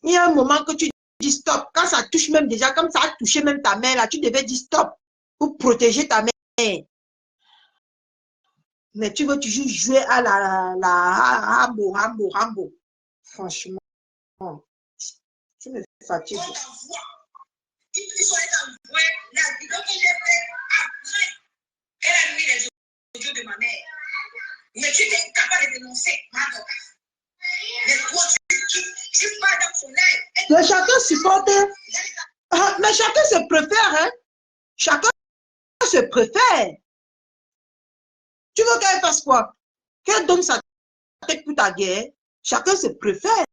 Il y a un moment que tu dis stop. Quand ça touche même déjà, comme ça a touché même ta mère, là, tu devais dire stop pour protéger ta mère. Mais tu veux toujours jouer à la Rambo. Franchement, tu me fatigues. Ils sont envoyés la vidéo que j'ai fait après. Elle a mis les audios de ma mère. Mais tu es capable de dénoncer ma docase. Mais toi, tu parles dans son air. Mais chacun supporte. Mais chacun se préfère. Hein? Chacun se préfère. Tu veux qu'elle fasse quoi? Qu'elle donne sa tête pour ta guerre. Chacun se préfère.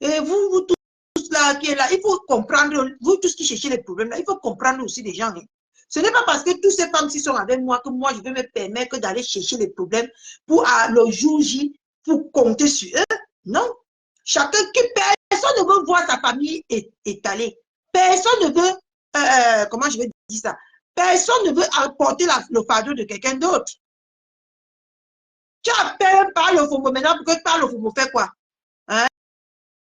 Et vous tous là qui est là, il faut comprendre, vous tous qui cherchez les problèmes là, il faut comprendre aussi des gens. Hein. Ce n'est pas parce que toutes ces femmes qui sont avec moi que moi je vais me permettre d'aller chercher les problèmes pour le jour J, pour compter sur eux. Non. Chacun personne ne veut voir sa famille étalée. Personne ne veut, comment je vais dire ça? Personne ne veut apporter le fardeau de quelqu'un d'autre. Tu appelles parle au Fomo maintenant, pour que parle au Fomo fait quoi? Hein?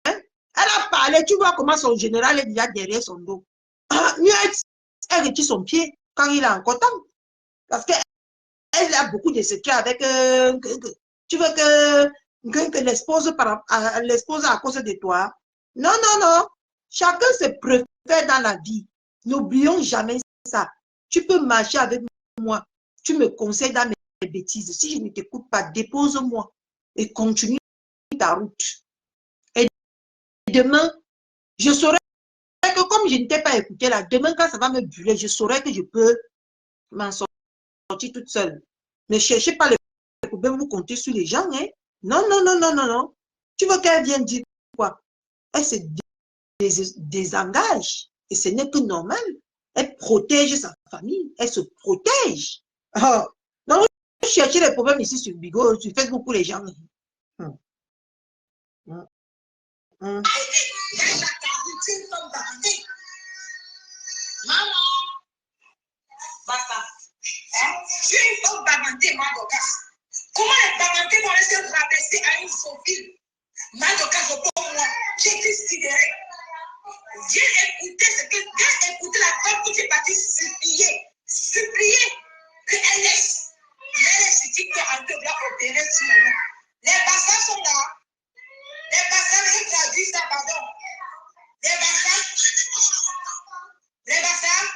Hein? Elle a parlé, tu vois comment son général est déjà derrière son dos. Mieux, elle retire son pied quand il est encore temps. Parce qu'elle a beaucoup de secrets avec... tu veux que l'expose à cause de toi? Non, non, non. Chacun se préfère dans la vie. N'oublions jamais ça. Tu peux marcher avec moi. Tu me conseilles dans mes bêtises. Si je ne t'écoute pas, dépose-moi et continue ta route. Et demain, je saurai que comme je ne t'ai pas écouté là, demain quand ça va me brûler, je saurai que je peux m'en sortir toute seule. Ne cherchez pas les problèmes, vous comptez sur les gens. Hein? Non, non, non, non, non, non. Tu veux qu'elle vienne dire quoi? Elle se désengage. Et ce n'est que normal. Elle protège sa famille. Elle se protège. Oh. Donc, cherchez les problèmes ici sur Bigo, sur Facebook pour les gens. Hum. Hum. Hum. Maman, basta. Tu es une femme bamantée, Madoka. Comment les bamantés vont rester rabaisser à une Sophie? Madoka, je peux moi. J'ai été sidérée. Viens écouter la femme que tu es partie supplier qu'elle laisse. Elle est ici qui a un peu blanc opéré sur le nom. Les bassins sont là. Les bassins, je traduis ça, pardon. Les bassins. Les bassins.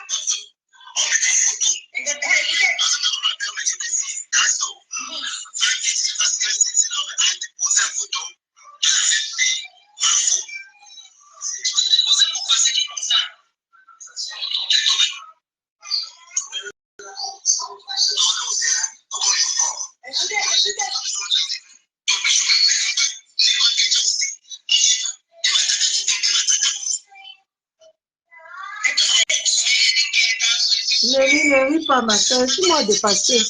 Ne ris pas, ma soeur. Laisse-moi dépasser.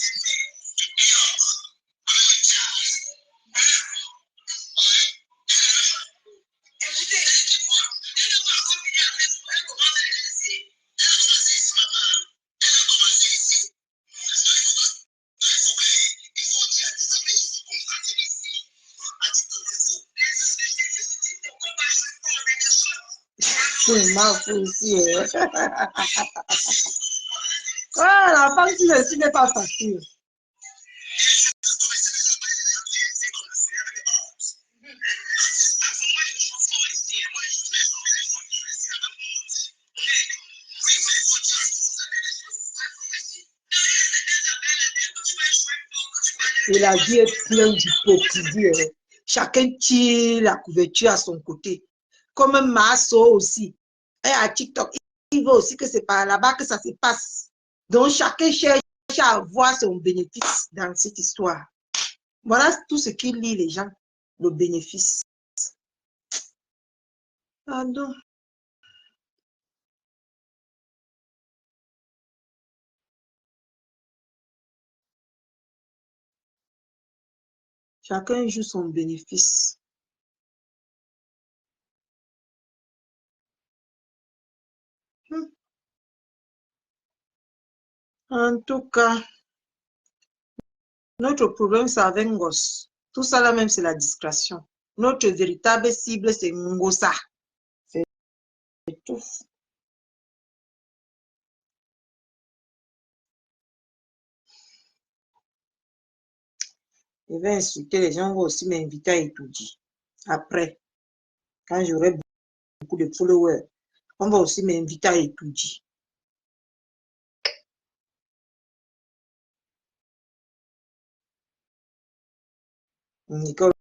C'est ma fou ici. Ah, la femme ici n'est pas facile. Et la vie est pleine d'hypocrisie. Chacun tire la couverture à son côté. Comme Masso aussi. Et à TikTok, il veut aussi que c'est par là-bas que ça se passe. Donc chacun cherche à avoir son bénéfice dans cette histoire. Voilà tout ce qui lie les gens, le bénéfice. Pardon. Chacun joue son bénéfice. En tout cas, notre problème, c'est avec Ngos. Tout ça là même, c'est la discrétion. Notre véritable cible, c'est Ngosa. C'est tout. Je vais insulter les gens, vont aussi m'inviter à étudier. Après, quand j'aurai beaucoup de followers, on va aussi m'inviter à étudier. Nicole,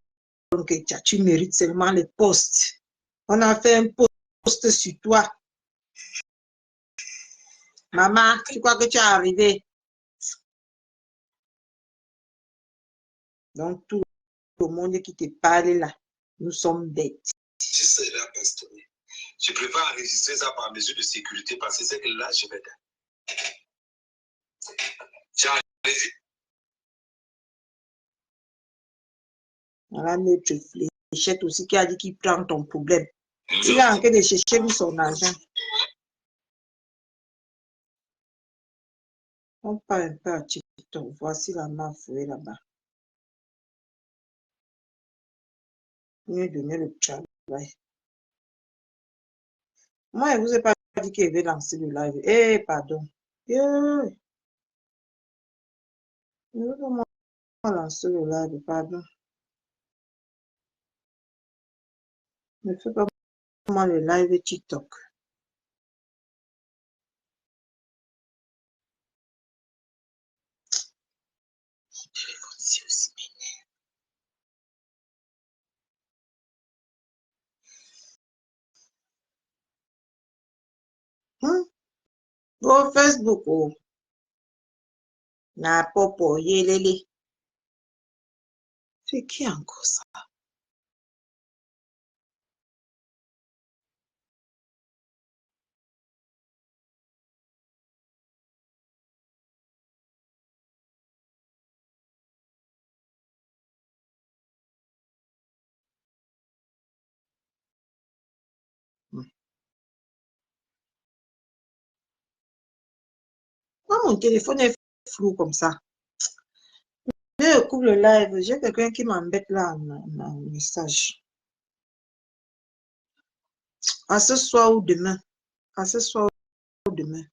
tu mérites seulement les postes. On a fait un post sur toi. Maman, tu crois que tu es arrivé? Donc, tout le monde qui te parle là, nous sommes bêtes. C'est là, pasteur. Je préfère enregistrer ça par mesure de sécurité parce que c'est que là, je vais gagner. Voilà notre fléchette aussi qui a dit qu'il prend ton problème. Il a en train de chercher lui son argent. On part un peu à TikTok. Voici la main fouée là-bas. Mieux donner le travail. Moi, je ne vous ai pas dit qu'il avait lancé le live. Eh, pardon. Je ne veux pas lancer le live, pardon. Ne fais pas moi le live TikTok. Mon téléphone, c'est aussi bien. Bon, Facebook, oh. Na popo, yelele. C'est qui encore ça? Moi, mon téléphone est flou comme ça. Je coupe le live. J'ai quelqu'un qui m'embête là en message. À ce soir ou demain. À ce soir ou demain.